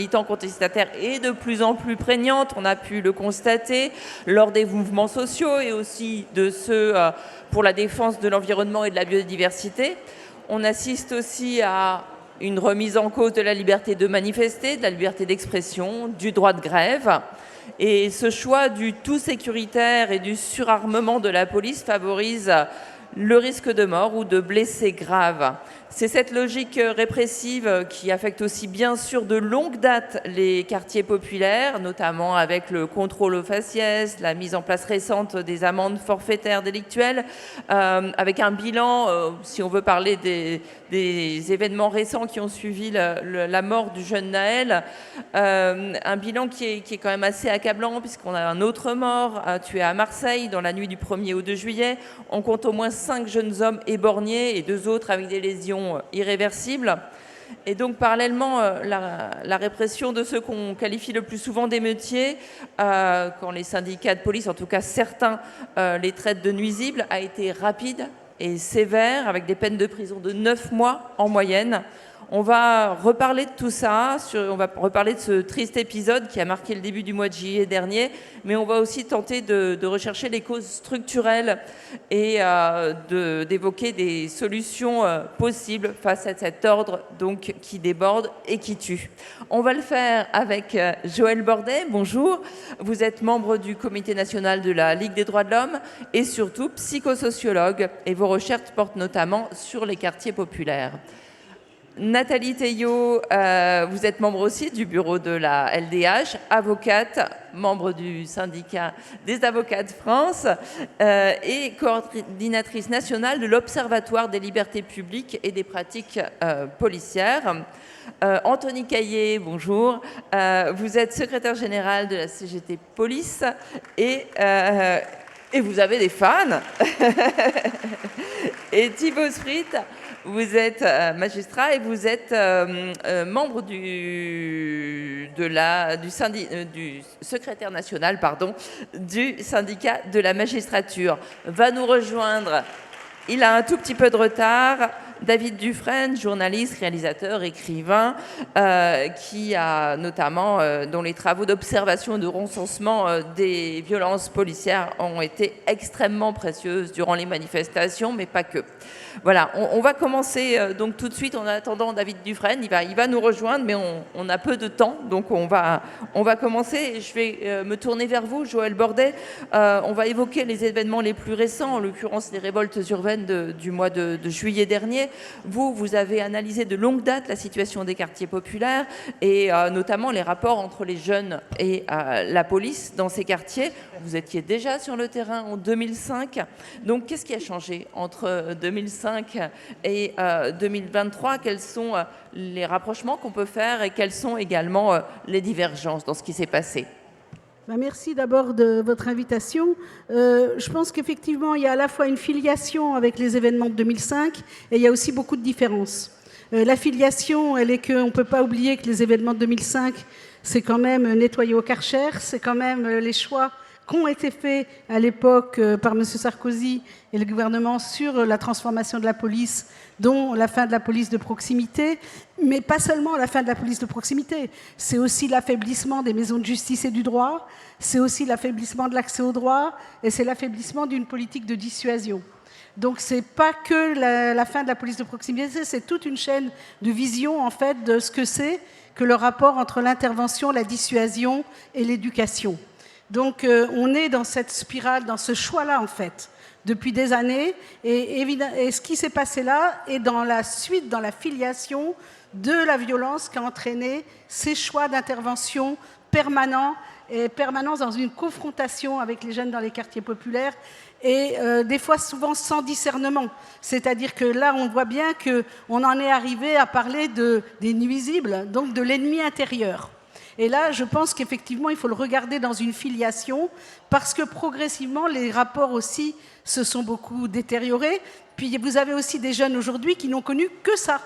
militants contestataires est de plus en plus prégnante. On a pu le constater lors des mouvements sociaux et aussi de ceux pour la défense de l'environnement et de la biodiversité. On assiste aussi à une remise en cause de la liberté de manifester, de la liberté d'expression, du droit de grève. Et ce choix du tout sécuritaire et du surarmement de la police favorise le risque de mort ou de blessés graves. C'est cette logique répressive qui affecte aussi bien sûr de longue date les quartiers populaires, notamment avec le contrôle aux faciès, la mise en place récente des amendes forfaitaires délictuelles, avec un bilan, si on veut parler des événements récents qui ont suivi la mort du jeune Naël, un bilan qui est quand même assez accablant puisqu'on a un autre mort tué à Marseille dans la nuit du 1er au 2 juillet. On compte au moins 5 jeunes hommes éborgnés et 2 autres avec des lésions irréversibles. Et donc parallèlement, la répression de ceux qu'on qualifie le plus souvent d'émeutiers, quand les syndicats de police, en tout cas certains, les traitent de nuisibles, a été rapide et sévère, avec des peines de prison de 9 mois en moyenne. On va reparler de tout ça, on va reparler de ce triste épisode qui a marqué le début du mois de juillet dernier, mais on va aussi tenter de rechercher les causes structurelles et d'évoquer des solutions possibles face à cet ordre donc, qui déborde et qui tue. On va le faire avec Joël Bordet. Bonjour, vous êtes membre du Comité national de la Ligue des droits de l'homme et surtout psychosociologue, et vos recherches portent notamment sur les quartiers populaires. Nathalie Théiot, vous êtes membre aussi du bureau de la LDH, avocate, membre du syndicat des avocats de France et coordinatrice nationale de l'Observatoire des libertés publiques et des pratiques policières. Anthony Caillé, bonjour. Vous êtes secrétaire général de la CGT Police et vous avez des fans. Et Thibaut Sprit, vous êtes magistrat et vous êtes membre du secrétaire national du syndicat de la magistrature. Va nous rejoindre, il a un tout petit peu de retard, David Dufresne, journaliste, réalisateur, écrivain, qui a notamment, dont les travaux d'observation et de recensement des violences policières ont été extrêmement précieuses durant les manifestations, mais pas que. Voilà, on va commencer donc tout de suite en attendant David Dufresne. Il va nous rejoindre, mais on a peu de temps, donc on va commencer. Je vais me tourner vers vous, Joël Bordet. On va évoquer les événements les plus récents, en l'occurrence les révoltes urbaines du mois de juillet dernier. Vous avez analysé de longue date la situation des quartiers populaires et notamment les rapports entre les jeunes et la police dans ces quartiers. Vous étiez déjà sur le terrain en 2005. Donc, qu'est-ce qui a changé entre 2005 et 2023? Quels sont les rapprochements qu'on peut faire et quelles sont également les divergences dans ce qui s'est passé? Merci d'abord de votre invitation. Je pense qu'effectivement, il y a à la fois une filiation avec les événements de 2005 et il y a aussi beaucoup de différences. La filiation, elle est qu'on ne peut pas oublier que les événements de 2005, c'est quand même nettoyer au Karcher, c'est quand même les choix qui ont été faits à l'époque par M. Sarkozy et le gouvernement sur la transformation de la police, dont la fin de la police de proximité, mais pas seulement la fin de la police de proximité, c'est aussi l'affaiblissement des maisons de justice et du droit, c'est aussi l'affaiblissement de l'accès au droit, et c'est l'affaiblissement d'une politique de dissuasion. Donc c'est pas que la fin de la police de proximité, c'est toute une chaîne de vision en fait de ce que c'est que le rapport entre l'intervention, la dissuasion et l'éducation. Donc on est dans cette spirale, dans ce choix-là en fait, depuis des années, et ce qui s'est passé là est dans la suite, dans la filiation de la violence qui a entraîné ces choix d'intervention permanents, et permanence dans une confrontation avec les jeunes dans les quartiers populaires, et des fois souvent sans discernement. C'est-à-dire que là, on voit bien qu'on en est arrivé à parler des nuisibles, donc de l'ennemi intérieur. Et là, je pense qu'effectivement, il faut le regarder dans une filiation, parce que progressivement, les rapports aussi se sont beaucoup détériorés. Puis vous avez aussi des jeunes aujourd'hui qui n'ont connu que ça,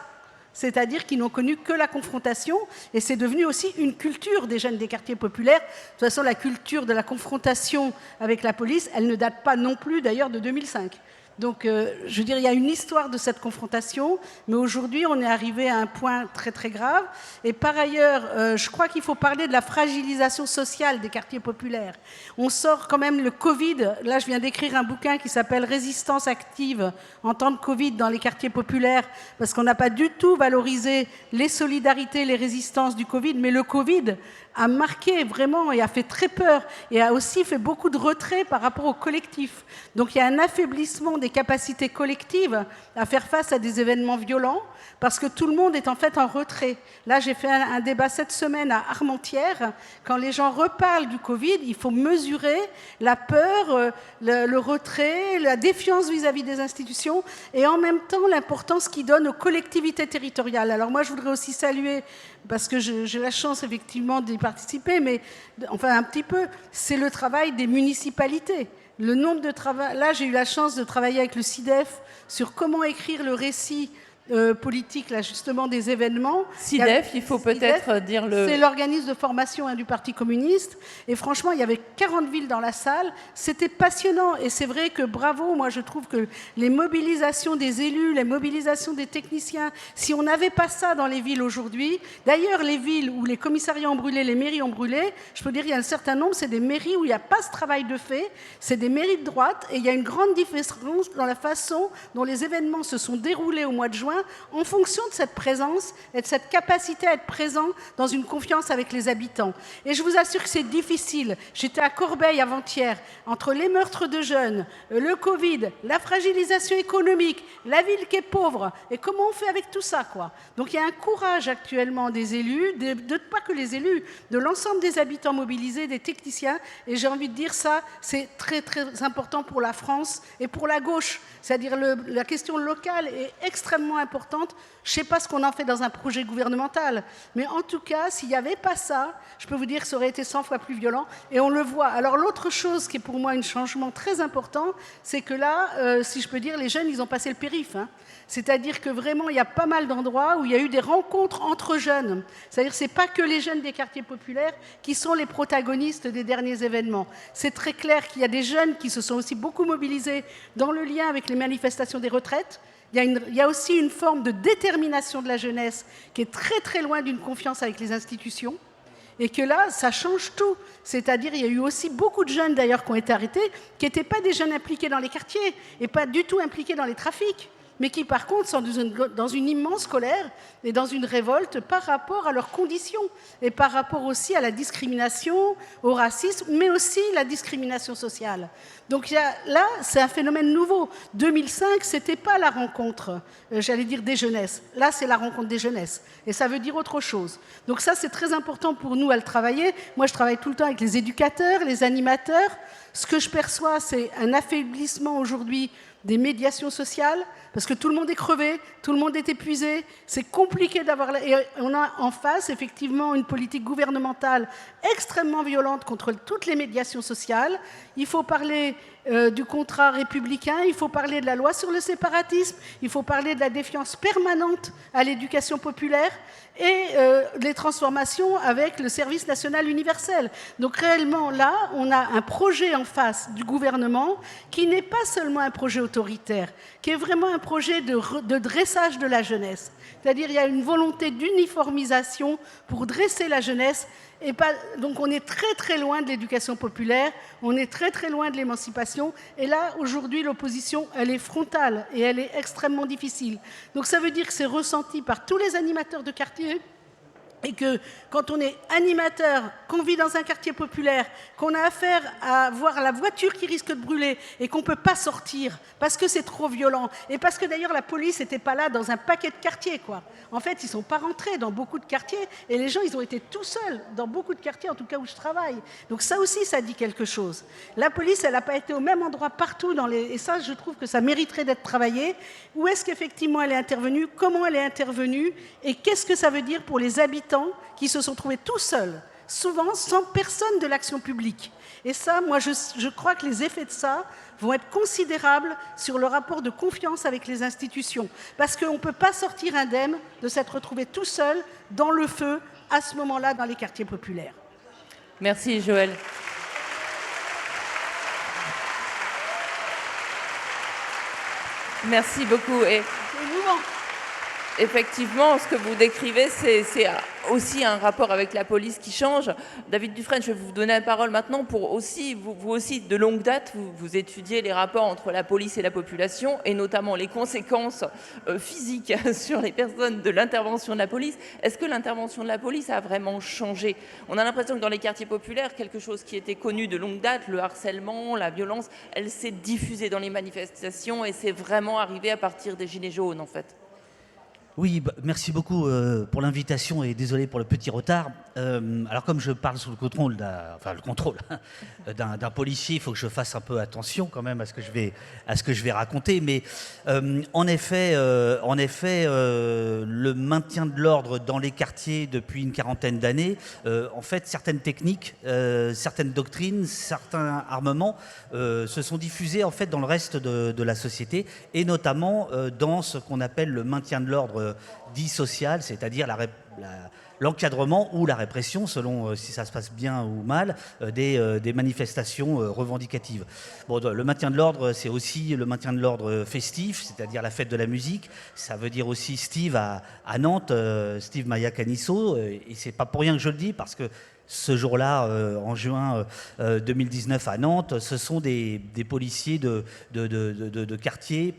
c'est-à-dire qui n'ont connu que la confrontation, et c'est devenu aussi une culture des jeunes des quartiers populaires. De toute façon, la culture de la confrontation avec la police, elle ne date pas non plus d'ailleurs de 2005, Donc, je veux dire, il y a une histoire de cette confrontation, mais aujourd'hui, on est arrivé à un point très, très grave. Et par ailleurs, je crois qu'il faut parler de la fragilisation sociale des quartiers populaires. On sort quand même le Covid. Là, je viens d'écrire un bouquin qui s'appelle « Résistance active en temps de Covid dans les quartiers populaires », parce qu'on n'a pas du tout valorisé les solidarités, les résistances du Covid, mais le Covid a marqué vraiment et a fait très peur et a aussi fait beaucoup de retrait par rapport au collectif. Donc il y a un affaiblissement des capacités collectives à faire face à des événements violents parce que tout le monde est en fait en retrait. Là, j'ai fait un débat cette semaine à Armentières. Quand les gens reparlent du Covid, il faut mesurer la peur, le retrait, la défiance vis-à-vis des institutions et en même temps l'importance qu'ils donnent aux collectivités territoriales. Alors moi, je voudrais aussi saluer, parce que j'ai la chance effectivement d'y participer, mais enfin un petit peu, c'est le travail des municipalités. Le nombre de travail. Là, j'ai eu la chance de travailler avec le CIDEF sur comment écrire le récit politique, là, justement, des événements. CIDEF, il faut peut-être dire le... C'est l'organisme de formation du Parti communiste. Et franchement, il y avait 40 villes dans la salle. C'était passionnant. Et c'est vrai que bravo, moi, je trouve que les mobilisations des élus, les mobilisations des techniciens, si on n'avait pas ça dans les villes aujourd'hui, d'ailleurs, les villes où les commissariats ont brûlé, les mairies ont brûlé, je peux dire qu'il y a un certain nombre, c'est des mairies où il n'y a pas ce travail de fait, c'est des mairies de droite, et il y a une grande différence dans la façon dont les événements se sont déroulés au mois de juin, en fonction de cette présence et de cette capacité à être présent dans une confiance avec les habitants. Et je vous assure que c'est difficile. J'étais à Corbeil avant-hier, entre les meurtres de jeunes, le Covid, la fragilisation économique, la ville qui est pauvre, et comment on fait avec tout ça, quoi. Donc il y a un courage actuellement des élus, pas que les élus, de l'ensemble des habitants mobilisés, des techniciens, et j'ai envie de dire ça, c'est très très important pour la France et pour la gauche. C'est-à-dire la question locale est extrêmement importante. Je ne sais pas ce qu'on en fait dans un projet gouvernemental, mais en tout cas, s'il n'y avait pas ça, je peux vous dire que ça aurait été 100 fois plus violent, et on le voit. Alors l'autre chose qui est pour moi un changement très important, c'est que là, si je peux dire, les jeunes, ils ont passé le périph'. C'est-à-dire que vraiment, il y a pas mal d'endroits où il y a eu des rencontres entre jeunes. C'est-à-dire que ce n'est pas que les jeunes des quartiers populaires qui sont les protagonistes des derniers événements. C'est très clair qu'il y a des jeunes qui se sont aussi beaucoup mobilisés dans le lien avec les manifestations des retraites. Il y a aussi une forme de détermination de la jeunesse qui est très très loin d'une confiance avec les institutions. Et que là, ça change tout. C'est-à-dire, il y a eu aussi beaucoup de jeunes, d'ailleurs, qui ont été arrêtés, qui n'étaient pas des jeunes impliqués dans les quartiers et pas du tout impliqués dans les trafics, mais qui, par contre, sont dans une immense colère et dans une révolte par rapport à leurs conditions et par rapport aussi à la discrimination, au racisme, mais aussi la discrimination sociale. Donc là, c'est un phénomène nouveau. 2005, ce n'était pas la rencontre, j'allais dire, des jeunesses. Là, c'est la rencontre des jeunesses. Et ça veut dire autre chose. Donc ça, c'est très important pour nous à le travailler. Moi, je travaille tout le temps avec les éducateurs, les animateurs. Ce que je perçois, c'est un affaiblissement aujourd'hui des médiations sociales, parce que tout le monde est crevé, tout le monde est épuisé, c'est compliqué d'avoir... Et on a en face, effectivement, une politique gouvernementale extrêmement violente contre toutes les médiations sociales. Il faut parler du contrat républicain, il faut parler de la loi sur le séparatisme, il faut parler de la défiance permanente à l'éducation populaire et les transformations avec le service national universel. Donc réellement, là, on a un projet en face du gouvernement qui n'est pas seulement un projet autoritaire, qui est vraiment un projet de dressage de la jeunesse. C'est-à-dire qu'il y a une volonté d'uniformisation pour dresser la jeunesse. Donc on est très très loin de l'éducation populaire, on est très très loin de l'émancipation. Et là, aujourd'hui, l'opposition, elle est frontale et elle est extrêmement difficile. Donc ça veut dire que c'est ressenti par tous les animateurs de quartier. Et que quand on est animateur, qu'on vit dans un quartier populaire, qu'on a affaire à voir la voiture qui risque de brûler et qu'on ne peut pas sortir parce que c'est trop violent et parce que d'ailleurs la police n'était pas là dans un paquet de quartiers, quoi. En fait, ils ne sont pas rentrés dans beaucoup de quartiers et les gens, ils ont été tout seuls dans beaucoup de quartiers, en tout cas où je travaille. Donc ça aussi, ça dit quelque chose. La police, elle n'a pas été au même endroit partout et ça, je trouve que ça mériterait d'être travaillé. Où est-ce qu'effectivement elle est intervenue? Comment elle est intervenue? Et qu'est-ce que ça veut dire pour les habitants qui se sont trouvés tout seuls, souvent sans personne de l'action publique. Et ça, moi, je crois que les effets de ça vont être considérables sur le rapport de confiance avec les institutions. Parce qu'on ne peut pas sortir indemne de s'être retrouvé tout seul dans le feu, à ce moment-là, dans les quartiers populaires. Merci, Joëlle. « Merci beaucoup. Et effectivement, ce que vous décrivez, c'est aussi un rapport avec la police qui change. David Dufresne, je vais vous donner la parole maintenant pour aussi, vous aussi, de longue date, vous étudiez les rapports entre la police et la population, et notamment les conséquences physiques sur les personnes de l'intervention de la police. Est-ce que l'intervention de la police a vraiment changé? On a l'impression que dans les quartiers populaires, quelque chose qui était connu de longue date, le harcèlement, la violence, elle s'est diffusée dans les manifestations, et c'est vraiment arrivé à partir des Gilets jaunes, en fait. Oui, merci beaucoup pour l'invitation et désolé pour le petit retard. Alors comme je parle sous le contrôle d'un policier, il faut que je fasse un peu attention quand même à ce que je vais raconter. Mais en effet, le maintien de l'ordre dans les quartiers depuis une quarantaine d'années, en fait, certaines techniques, certaines doctrines, certains armements se sont diffusés en fait dans le reste de la société et notamment dans ce qu'on appelle le maintien de l'ordre dit social, c'est-à-dire l'encadrement ou la répression, selon si ça se passe bien ou mal, des manifestations revendicatives. Bon, le maintien de l'ordre, c'est aussi le maintien de l'ordre festif, c'est-à-dire la fête de la musique. Ça veut dire aussi Steve à Nantes, Steve Maya Canisso, et c'est pas pour rien que je le dis, parce que ce jour-là, en juin 2019 à Nantes, ce sont des policiers de quartier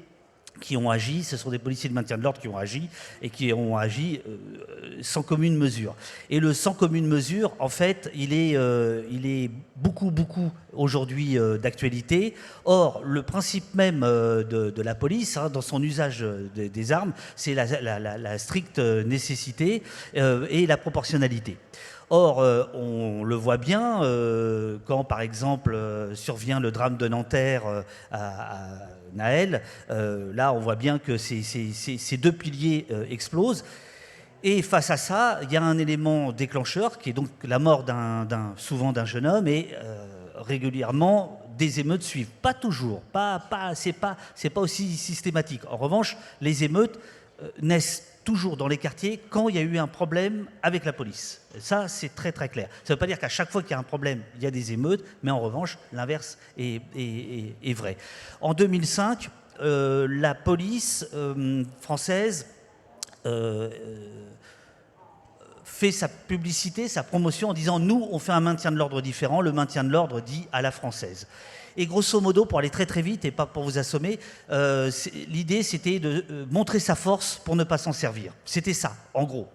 qui ont agi, ce sont des policiers de maintien de l'ordre qui ont agi et qui ont agi sans commune mesure. Et le sans commune mesure, en fait, il est beaucoup aujourd'hui d'actualité. Or, le principe même de la police, dans son usage des armes, c'est la stricte nécessité et la proportionnalité. Or, on le voit bien quand, par exemple, survient le drame de Nanterre à Naël. Là, on voit bien que ces deux piliers explosent. Et face à ça, il y a un élément déclencheur qui est donc la mort souvent d'un jeune homme et régulièrement des émeutes suivent. Pas toujours, c'est pas aussi systématique. En revanche, les émeutes naissent toujours dans les quartiers quand il y a eu un problème avec la police. Ça, c'est très très clair. Ça ne veut pas dire qu'à chaque fois qu'il y a un problème, il y a des émeutes, mais en revanche, l'inverse est vrai. En 2005, la police française fait sa publicité, sa promotion en disant « Nous, on fait un maintien de l'ordre différent, le maintien de l'ordre dit à la française ». Et grosso modo, pour aller très très vite et pas pour vous assommer, l'idée c'était de montrer sa force pour ne pas s'en servir. C'était ça, en gros,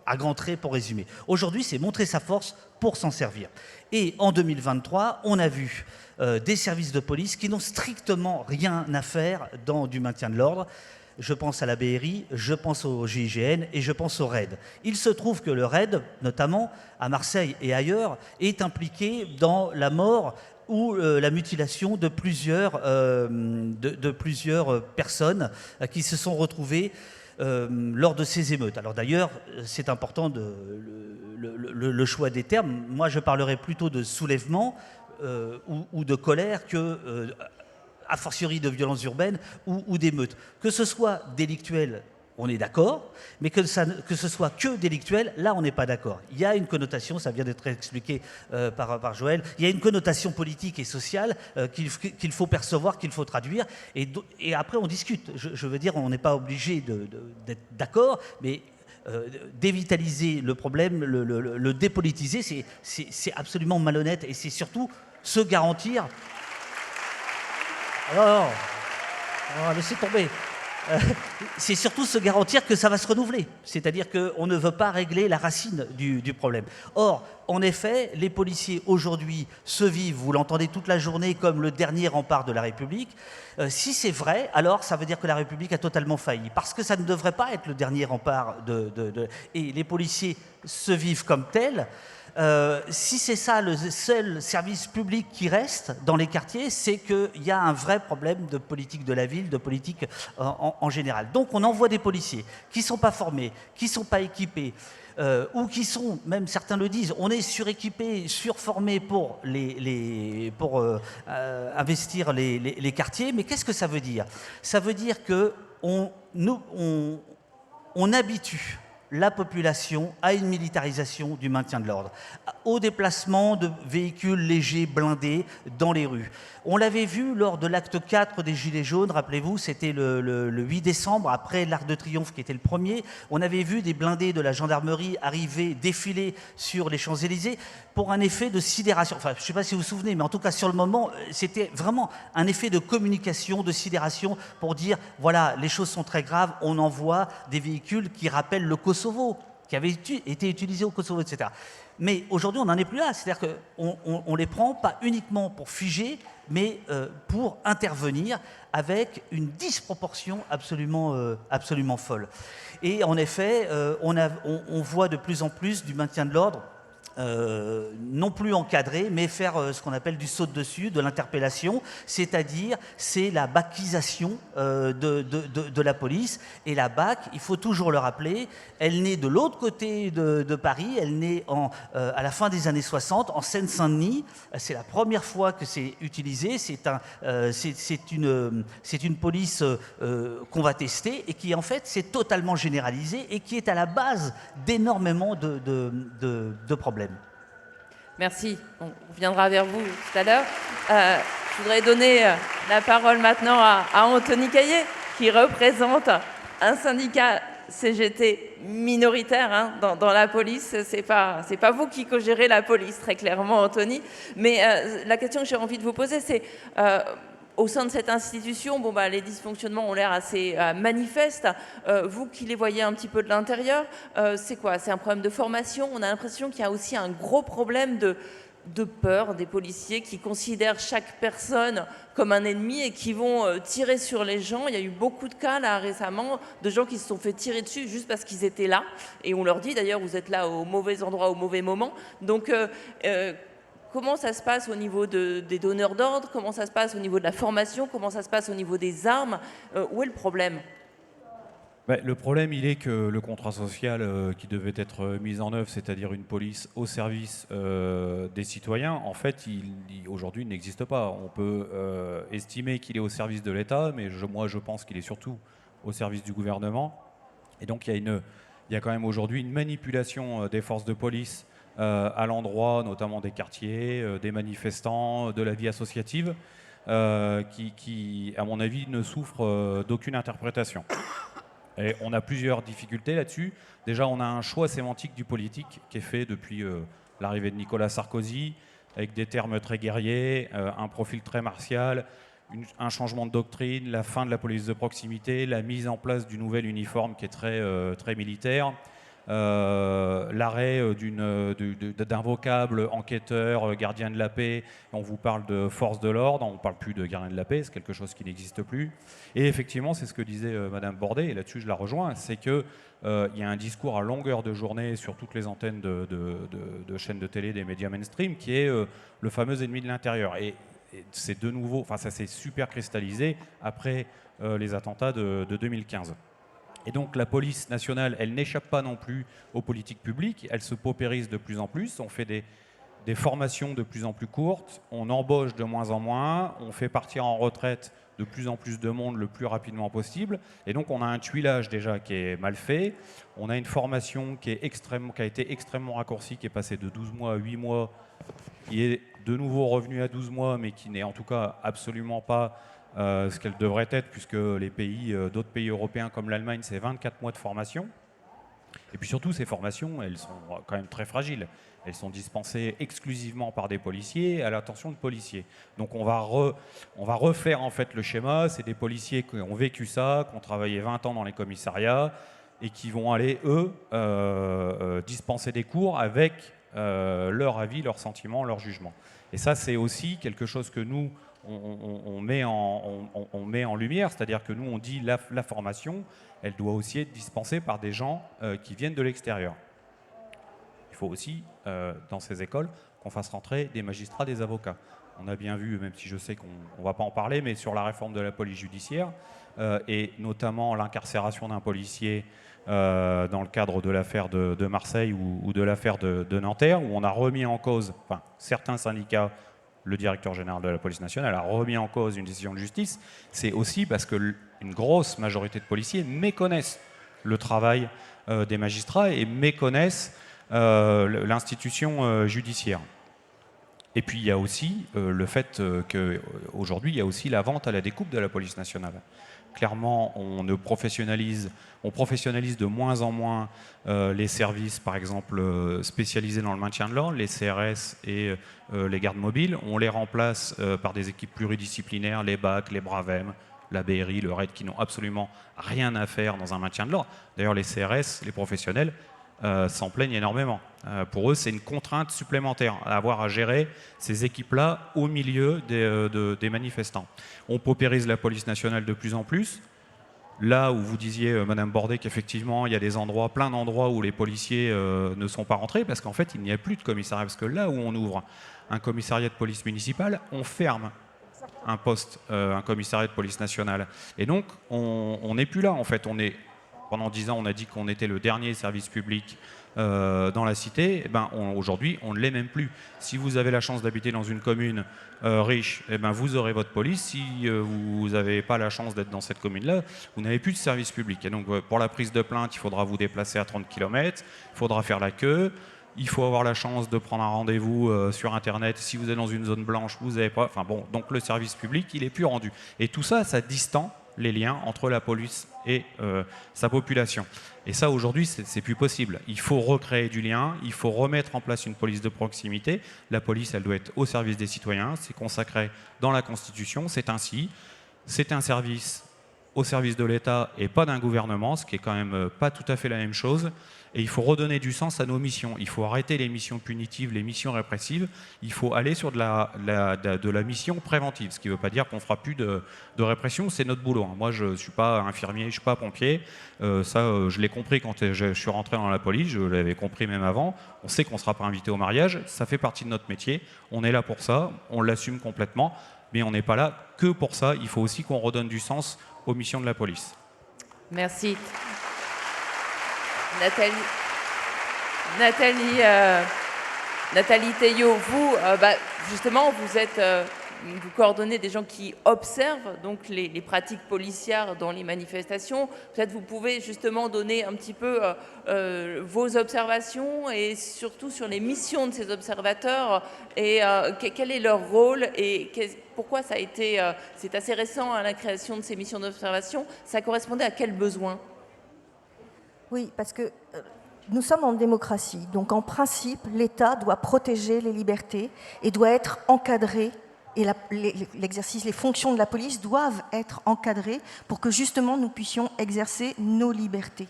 à grands traits, pour résumer. Aujourd'hui, c'est montrer sa force pour s'en servir. Et en 2023, on a vu des services de police qui n'ont strictement rien à faire dans du maintien de l'ordre. Je pense à la BRI, je pense au GIGN et je pense au RAID. Il se trouve que le RAID, notamment à Marseille et ailleurs, est impliqué dans la mort ou la mutilation de plusieurs personnes qui se sont retrouvées lors de ces émeutes. Alors d'ailleurs, c'est important le choix des termes. Moi, je parlerai plutôt de soulèvement ou de colère que a fortiori de violences urbaines ou d'émeutes. Que ce soit délictuel, on est d'accord, mais que ce soit que délictuel, là on n'est pas d'accord. Il y a une connotation, ça vient d'être expliqué par Joël, il y a une connotation politique et sociale qu'il faut percevoir, qu'il faut traduire, et après on discute. Je veux dire, on n'est pas obligé d'être d'accord, mais dévitaliser le problème, le dépolitiser, c'est absolument malhonnête, et c'est surtout se garantir... Alors, laissez tomber. C'est surtout se garantir que ça va se renouveler. C'est-à-dire qu'on ne veut pas régler la racine du problème. Or, en effet, les policiers aujourd'hui se vivent, vous l'entendez toute la journée, comme le dernier rempart de la République. Si c'est vrai, alors ça veut dire que la République a totalement failli. Parce que ça ne devrait pas être le dernier rempart et les policiers se vivent comme tels. Si c'est ça le seul service public qui reste dans les quartiers, c'est qu'il y a un vrai problème de politique de la ville, de politique en général. Donc on envoie des policiers qui ne sont pas formés, qui ne sont pas équipés, ou qui sont, même certains le disent, on est suréquipés, surformés pour investir les quartiers. Mais qu'est-ce que ça veut dire? Ça veut dire qu'on habitue la population à une militarisation du maintien de l'ordre, au déplacement de véhicules légers blindés dans les rues. On l'avait vu lors de l'acte 4 des Gilets jaunes, rappelez-vous, c'était le 8 décembre, après l'Arc de Triomphe qui était le premier. On avait vu des blindés de la gendarmerie arriver, défiler sur les Champs-Élysées pour un effet de sidération. Enfin, je ne sais pas si vous vous souvenez, mais en tout cas, sur le moment, c'était vraiment un effet de communication, de sidération pour dire, voilà, les choses sont très graves, on envoie des véhicules qui rappellent le Kosovo, qui avait été utilisé au Kosovo, etc. Mais aujourd'hui, on n'en est plus là. C'est-à-dire qu'on ne les prend pas uniquement pour figer, mais pour intervenir avec une disproportion absolument folle. Et en effet, on voit de plus en plus du maintien de l'ordre non plus encadré, mais faire ce qu'on appelle du saut de dessus, de l'interpellation, c'est-à-dire c'est la bacisation de la police. Et la BAC, il faut toujours le rappeler, elle naît de l'autre côté de Paris, elle naît à la fin des années 60, en Seine-Saint-Denis. C'est la première fois que c'est utilisé, c'est une police qu'on va tester et qui en fait s'est totalement généralisée et qui est à la base d'énormément de problèmes. Merci. On reviendra vers vous tout à l'heure. Je voudrais donner la parole maintenant à Anthony Caillé, qui représente un syndicat CGT minoritaire dans la police. C'est pas vous qui co-gérez la police, très clairement, Anthony. Mais la question que j'ai envie de vous poser, c'est au sein de cette institution, les dysfonctionnements ont l'air assez manifestes. Vous qui les voyez un petit peu de l'intérieur, c'est quoi? C'est un problème de formation? On a l'impression qu'il y a aussi un gros problème de peur des policiers qui considèrent chaque personne comme un ennemi et qui vont tirer sur les gens. Il y a eu beaucoup de cas là récemment de gens qui se sont fait tirer dessus juste parce qu'ils étaient là. Et on leur dit d'ailleurs, vous êtes là au mauvais endroit, au mauvais moment. Donc comment ça se passe au niveau des donneurs d'ordre? Comment ça se passe au niveau de la formation? Comment ça se passe au niveau des armes? Où est le problème? Le problème, il est que le contrat social qui devait être mis en œuvre, c'est-à-dire une police au service des citoyens, en fait, aujourd'hui, il n'existe pas. On peut estimer qu'il est au service de l'État, mais moi, je pense qu'il est surtout au service du gouvernement. Et donc, il y a quand même aujourd'hui une manipulation des forces de police à l'endroit notamment des quartiers, des manifestants, de la vie associative, qui, à mon avis, ne souffre d'aucune interprétation. Et on a plusieurs difficultés là-dessus. Déjà, on a un choix sémantique du politique qui est fait depuis l'arrivée de Nicolas Sarkozy, avec des termes très guerriers, un profil très martial, un changement de doctrine, la fin de la police de proximité, la mise en place du nouvel uniforme qui est très militaire, l'arrêt d'un vocable enquêteur, gardien de la paix. On vous parle de force de l'ordre, on ne parle plus de gardien de la paix, c'est quelque chose qui n'existe plus. Et effectivement, c'est ce que disait Madame Bordet, et là-dessus je la rejoins, c'est qu'il y a un discours à longueur de journée sur toutes les antennes de chaînes de télé, des médias mainstream, qui est le fameux ennemi de l'intérieur. Et c'est de nouveau, ça s'est super cristallisé après les attentats de 2015. Et donc la police nationale, elle n'échappe pas non plus aux politiques publiques, elle se paupérise de plus en plus, on fait des formations de plus en plus courtes, on embauche de moins en moins, on fait partir en retraite de plus en plus de monde le plus rapidement possible, et donc on a un tuilage déjà qui est mal fait, on a une formation qui a été extrêmement raccourcie, qui est passée de 12 mois à 8 mois, qui est de nouveau revenue à 12 mois, mais qui n'est en tout cas absolument pas ce qu'elle devrait être, puisque d'autres pays européens comme l'Allemagne, c'est 24 mois de formation. Et puis surtout, ces formations, elles sont quand même très fragiles. Elles sont dispensées exclusivement par des policiers à l'attention de policiers. Donc on va refaire en fait le schéma. C'est des policiers qui ont vécu ça, qui ont travaillé 20 ans dans les commissariats et qui vont aller, eux, dispenser des cours avec leur avis, leurs sentiments, leur jugement. Et ça, c'est aussi quelque chose que nous, on met en lumière, c'est-à-dire que nous, on dit la formation, elle doit aussi être dispensée par des gens qui viennent de l'extérieur. Il faut aussi, dans ces écoles, qu'on fasse rentrer des magistrats, des avocats. On a bien vu, même si je sais qu'on ne va pas en parler, mais sur la réforme de la police judiciaire, et notamment l'incarcération d'un policier dans le cadre de l'affaire de Marseille ou de l'affaire de Nanterre, où on a remis en cause, certains syndicats, le directeur général de la police nationale a remis en cause une décision de justice, c'est aussi parce qu'une grosse majorité de policiers méconnaissent le travail des magistrats et méconnaissent l'institution judiciaire. Et puis il y a aussi le fait qu'aujourd'hui, il y a aussi la vente à la découpe de la police nationale. Clairement, on professionnalise de moins en moins les services, par exemple, spécialisés dans le maintien de l'ordre, les CRS et les gardes mobiles. On les remplace par des équipes pluridisciplinaires, les BAC, les Bravem, la BRI, le RAID, qui n'ont absolument rien à faire dans un maintien de l'ordre. D'ailleurs, les CRS, les professionnels, s'en plaignent énormément. Pour eux, c'est une contrainte supplémentaire à avoir à gérer ces équipes-là au milieu des manifestants. On paupérise la police nationale de plus en plus. Là où vous disiez, Madame Bordet, qu'effectivement, il y a des endroits, plein d'endroits où les policiers ne sont pas rentrés, parce qu'en fait, il n'y a plus de commissariat. Parce que là où on ouvre un commissariat de police municipale, on ferme un poste, un commissariat de police nationale. Et donc, on n'est plus là, en fait. Pendant 10 ans, on a dit qu'on était le dernier service public dans la cité. Aujourd'hui, on ne l'est même plus. Si vous avez la chance d'habiter dans une commune riche, vous aurez votre police. Si vous n'avez pas la chance d'être dans cette commune-là, vous n'avez plus de service public. Et donc, pour la prise de plainte, il faudra vous déplacer à 30 km, il faudra faire la queue. Il faut avoir la chance de prendre un rendez-vous sur Internet. Si vous êtes dans une zone blanche, vous n'avez pas... Enfin bon, donc le service public, il n'est plus rendu. Et tout ça, ça distend les liens entre la police et sa population. Et ça, aujourd'hui, c'est plus possible. Il faut recréer du lien, il faut remettre en place une police de proximité. La police, elle doit être au service des citoyens, c'est consacré dans la Constitution, c'est ainsi. C'est un service au service de l'État et pas d'un gouvernement, ce qui est quand même pas tout à fait la même chose. Et il faut redonner du sens à nos missions. Il faut arrêter les missions punitives, les missions répressives. Il faut aller sur de la mission préventive, ce qui ne veut pas dire qu'on ne fera plus de répression. C'est notre boulot. Moi, je ne suis pas infirmier, je ne suis pas pompier. Je l'ai compris quand je suis rentré dans la police. Je l'avais compris même avant. On sait qu'on ne sera pas invité au mariage. Ça fait partie de notre métier. On est là pour ça. On l'assume complètement. Mais on n'est pas là que pour ça. Il faut aussi qu'on redonne du sens aux missions de la police. Merci. Nathalie Théiot, vous, justement, vous coordonnez des gens qui observent donc les pratiques policières dans les manifestations. Peut-être vous pouvez justement donner un petit peu vos observations et surtout sur les missions de ces observateurs et quel est leur rôle et pourquoi ça a été, c'est assez récent, la création de ces missions d'observation. Ça correspondait à quel besoin ? Oui, parce que nous sommes en démocratie. Donc, en principe, l'État doit protéger les libertés et doit être encadré. Et l'exercice, les fonctions de la police doivent être encadrées pour que, justement, nous puissions exercer nos libertés.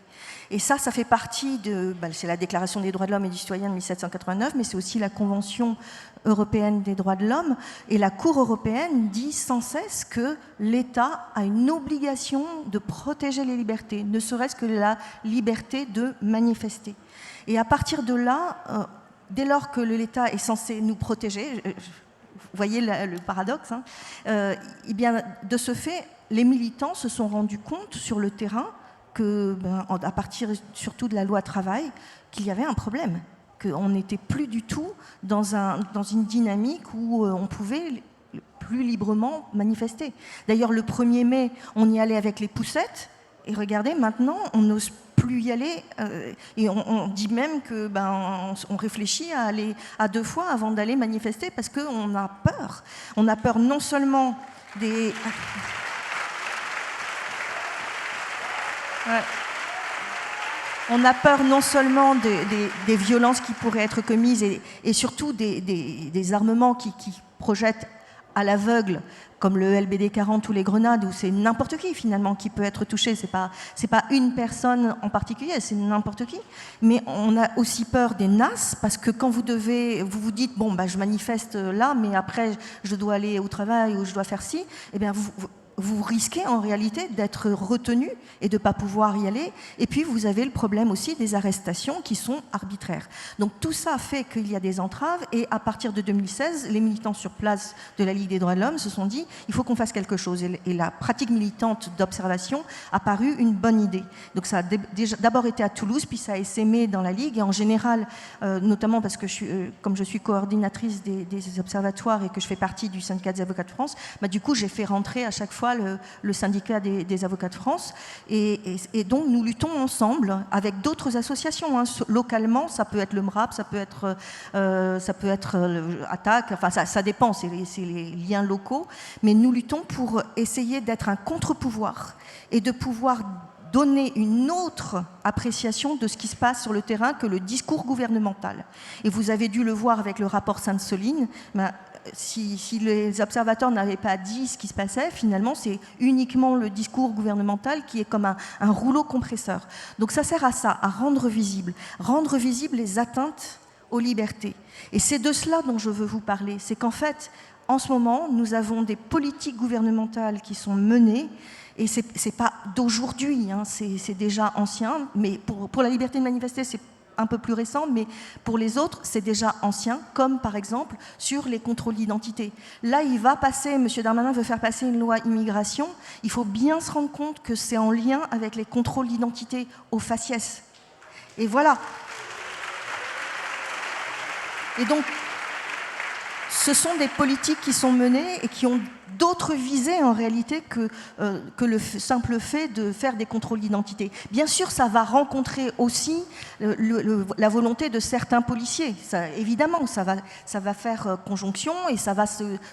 Et ça fait partie c'est la Déclaration des droits de l'homme et du citoyen de 1789, mais c'est aussi la Convention européenne des droits de l'homme. Et la Cour européenne dit sans cesse que l'État a une obligation de protéger les libertés, ne serait-ce que la liberté de manifester. Et à partir de là, dès lors que l'État est censé nous protéger, vous voyez le paradoxe, eh bien, de ce fait, les militants se sont rendus compte sur le terrain à partir surtout de la loi travail, qu'il y avait un problème, qu'on n'était plus du tout dans une dynamique où on pouvait plus librement manifester. D'ailleurs, le 1er mai, on y allait avec les poussettes, et regardez, maintenant, on n'ose plus y aller, et on dit même que on réfléchit à aller à 2 fois avant d'aller manifester, parce qu'on a peur. On a peur non seulement des... Ouais. On a peur non seulement des violences qui pourraient être commises et surtout des armements qui projettent à l'aveugle, comme le LBD 40 ou les grenades, où c'est n'importe qui finalement qui peut être touché. C'est pas une personne en particulier, c'est n'importe qui. Mais on a aussi peur des NAS, parce que quand vous vous dites bon je manifeste là, mais après je dois aller au travail ou je dois faire ci, eh bien vous risquez en réalité d'être retenu et de ne pas pouvoir y aller. Et puis vous avez le problème aussi des arrestations qui sont arbitraires. Donc tout ça fait qu'il y a des entraves, et à partir de 2016, les militants sur place de la Ligue des droits de l'homme se sont dit il faut qu'on fasse quelque chose. Et la pratique militante d'observation a paru une bonne idée. Donc ça a d'abord été à Toulouse, puis ça a essaimé dans la Ligue, et en général, notamment parce que comme je suis coordinatrice des observatoires et que je fais partie du syndicat des avocats de France, du coup j'ai fait rentrer à chaque fois fois le syndicat des avocats de France. Et donc, nous luttons ensemble avec d'autres associations. Hein. Localement, ça peut être le MRAP, ça peut être ATTAC, enfin, ça dépend, c'est les liens locaux. Mais nous luttons pour essayer d'être un contre-pouvoir et de pouvoir donner une autre appréciation de ce qui se passe sur le terrain que le discours gouvernemental. Et vous avez dû le voir avec le rapport Sainte-Soline, si les observateurs n'avaient pas dit ce qui se passait, finalement, c'est uniquement le discours gouvernemental qui est comme un rouleau compresseur. Donc ça sert à ça, à rendre visibles les atteintes aux libertés. Et c'est de cela dont je veux vous parler. C'est qu'en fait, en ce moment, nous avons des politiques gouvernementales qui sont menées. Et ce n'est pas d'aujourd'hui, hein, c'est déjà ancien, mais pour la liberté de manifester, c'est un peu plus récent, mais pour les autres, c'est déjà ancien, comme par exemple sur les contrôles d'identité. Là, M. Darmanin veut faire passer une loi immigration, il faut bien se rendre compte que c'est en lien avec les contrôles d'identité au faciès. Et voilà. Et donc, ce sont des politiques qui sont menées et qui ont d'autres visées en réalité que le simple fait de faire des contrôles d'identité. Bien sûr, ça va rencontrer aussi la volonté de certains policiers. Ça, évidemment, ça va faire conjonction et ça va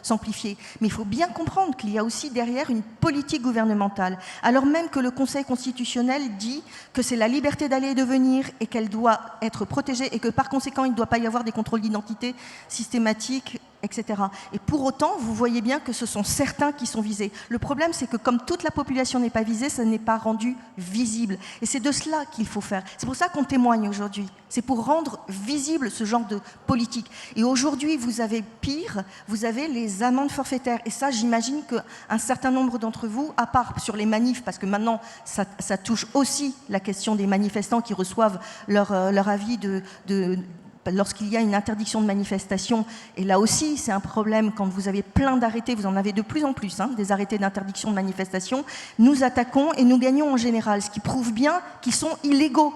s'amplifier. Mais il faut bien comprendre qu'il y a aussi derrière une politique gouvernementale. Alors même que le Conseil constitutionnel dit que c'est la liberté d'aller et de venir et qu'elle doit être protégée et que par conséquent, il ne doit pas y avoir des contrôles d'identité systématiques, etc. Et pour autant, vous voyez bien que ce sont certains qui sont visés. Le problème, c'est que comme toute la population n'est pas visée, ça n'est pas rendu visible. Et c'est de cela qu'il faut faire. C'est pour ça qu'on témoigne aujourd'hui. C'est pour rendre visible ce genre de politique. Et aujourd'hui, vous avez pire, vous avez les amendes forfaitaires. Et ça, j'imagine qu'un certain nombre d'entre vous, à part sur les manifs, parce que maintenant, ça touche aussi la question des manifestants qui reçoivent leur avis lorsqu'il y a une interdiction de manifestation, et là aussi c'est un problème quand vous avez plein d'arrêtés, vous en avez de plus en plus, hein, des arrêtés d'interdiction de manifestation, nous attaquons et nous gagnons en général, ce qui prouve bien qu'ils sont illégaux.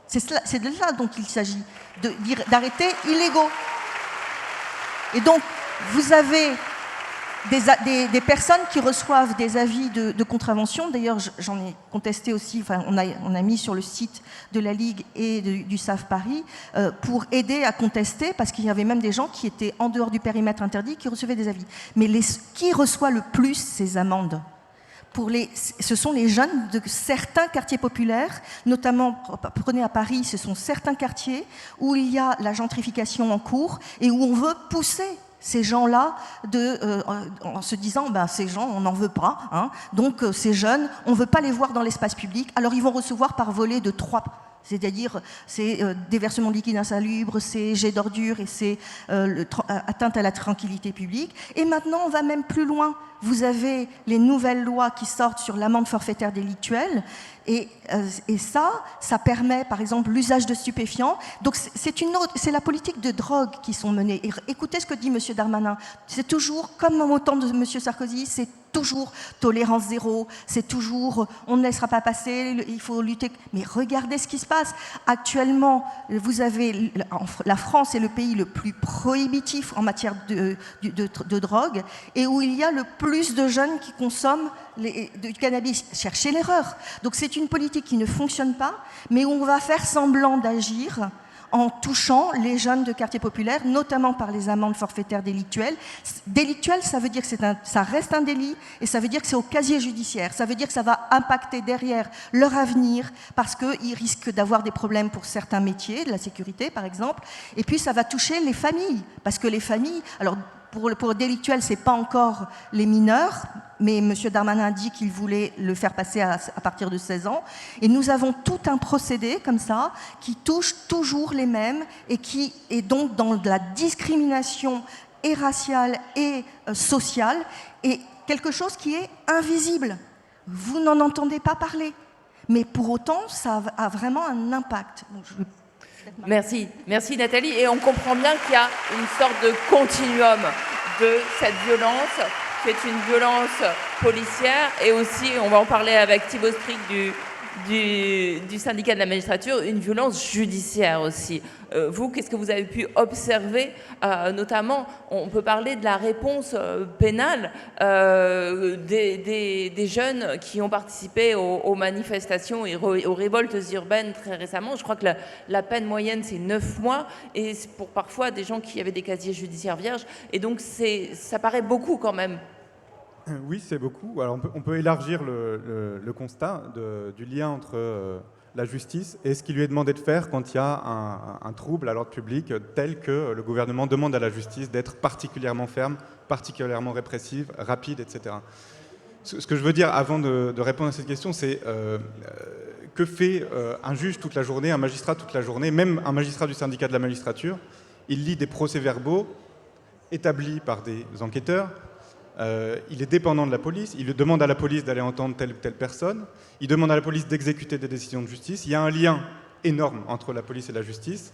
C'est de ça dont il s'agit, d'arrêtés illégaux. Et donc, vous avez des personnes qui reçoivent des avis de contravention. D'ailleurs, j'en ai contesté aussi, enfin, on a mis sur le site de la Ligue et du SAF Paris pour aider à contester, parce qu'il y avait même des gens qui étaient en dehors du périmètre interdit qui recevaient des avis. Mais qui reçoit le plus ces amendes ? Ce sont les jeunes de certains quartiers populaires, notamment, prenez à Paris, ce sont certains quartiers où il y a la gentrification en cours et où on veut pousser ces gens-là en se disant ces gens, on n'en veut pas, hein, donc ces jeunes, on ne veut pas les voir dans l'espace public, alors ils vont recevoir par volée de 3, c'est-à-dire c'est déversement de liquide insalubre, c'est jet d'ordures et c'est atteinte à la tranquillité publique. Et maintenant, on va même plus loin. Vous avez les nouvelles lois qui sortent sur l'amende forfaitaire délictuelle. Et ça permet, par exemple, l'usage de stupéfiants. Donc, c'est la politique de drogue qui sont menées. Et écoutez ce que dit M. Darmanin. C'est toujours, comme au temps de M. Sarkozy, c'est toujours tolérance zéro, c'est toujours on ne laissera pas passer, il faut lutter. Mais regardez ce qui se passe. Actuellement, vous avez la France est le pays le plus prohibitif en matière de drogue et où il y a le plus de jeunes qui consomment du cannabis. Cherchez l'erreur. Donc c'est une politique qui ne fonctionne pas, mais où on va faire semblant d'agir en touchant les jeunes de quartiers populaires, notamment par les amendes forfaitaires délictuelles. Délictuelles, ça veut dire que ça reste un délit et ça veut dire que c'est au casier judiciaire. Ça veut dire que ça va impacter derrière leur avenir parce qu'ils risquent d'avoir des problèmes pour certains métiers, de la sécurité par exemple. Et puis ça va toucher les familles, parce que les familles... Alors, pour délictuel, ce n'est pas encore les mineurs, mais M. Darmanin a dit qu'il voulait le faire passer à partir de 16 ans. Et nous avons tout un procédé comme ça qui touche toujours les mêmes et qui est donc dans de la discrimination et raciale et sociale et quelque chose qui est invisible. Vous n'en entendez pas parler, mais pour autant, ça a vraiment un impact. Donc, Merci Nathalie. Et on comprend bien qu'il y a une sorte de continuum de cette violence, qui est une violence policière, et aussi, on va en parler avec Thibaut Strick du syndicat de la magistrature, une violence judiciaire aussi. Vous, qu'est-ce que vous avez pu observer, notamment, on peut parler de la réponse pénale des jeunes qui ont participé aux manifestations et aux révoltes urbaines très récemment. Je crois que la peine moyenne, c'est 9 mois, et c'est pour parfois des gens qui avaient des casiers judiciaires vierges, et donc ça paraît beaucoup quand même. Oui, c'est beaucoup. Alors, on peut élargir le constat du lien entre la justice et ce qu'il lui est demandé de faire quand il y a un trouble à l'ordre public tel que le gouvernement demande à la justice d'être particulièrement ferme, particulièrement répressive, rapide, etc. Ce que je veux dire avant de répondre à cette question, c'est que fait un juge toute la journée, un magistrat toute la journée, même un magistrat du syndicat de la magistrature? Il lit des procès-verbaux établis par des enquêteurs. Il est dépendant de la police, il demande à la police d'aller entendre telle ou telle personne, il demande à la police d'exécuter des décisions de justice. Il y a un lien énorme entre la police et la justice.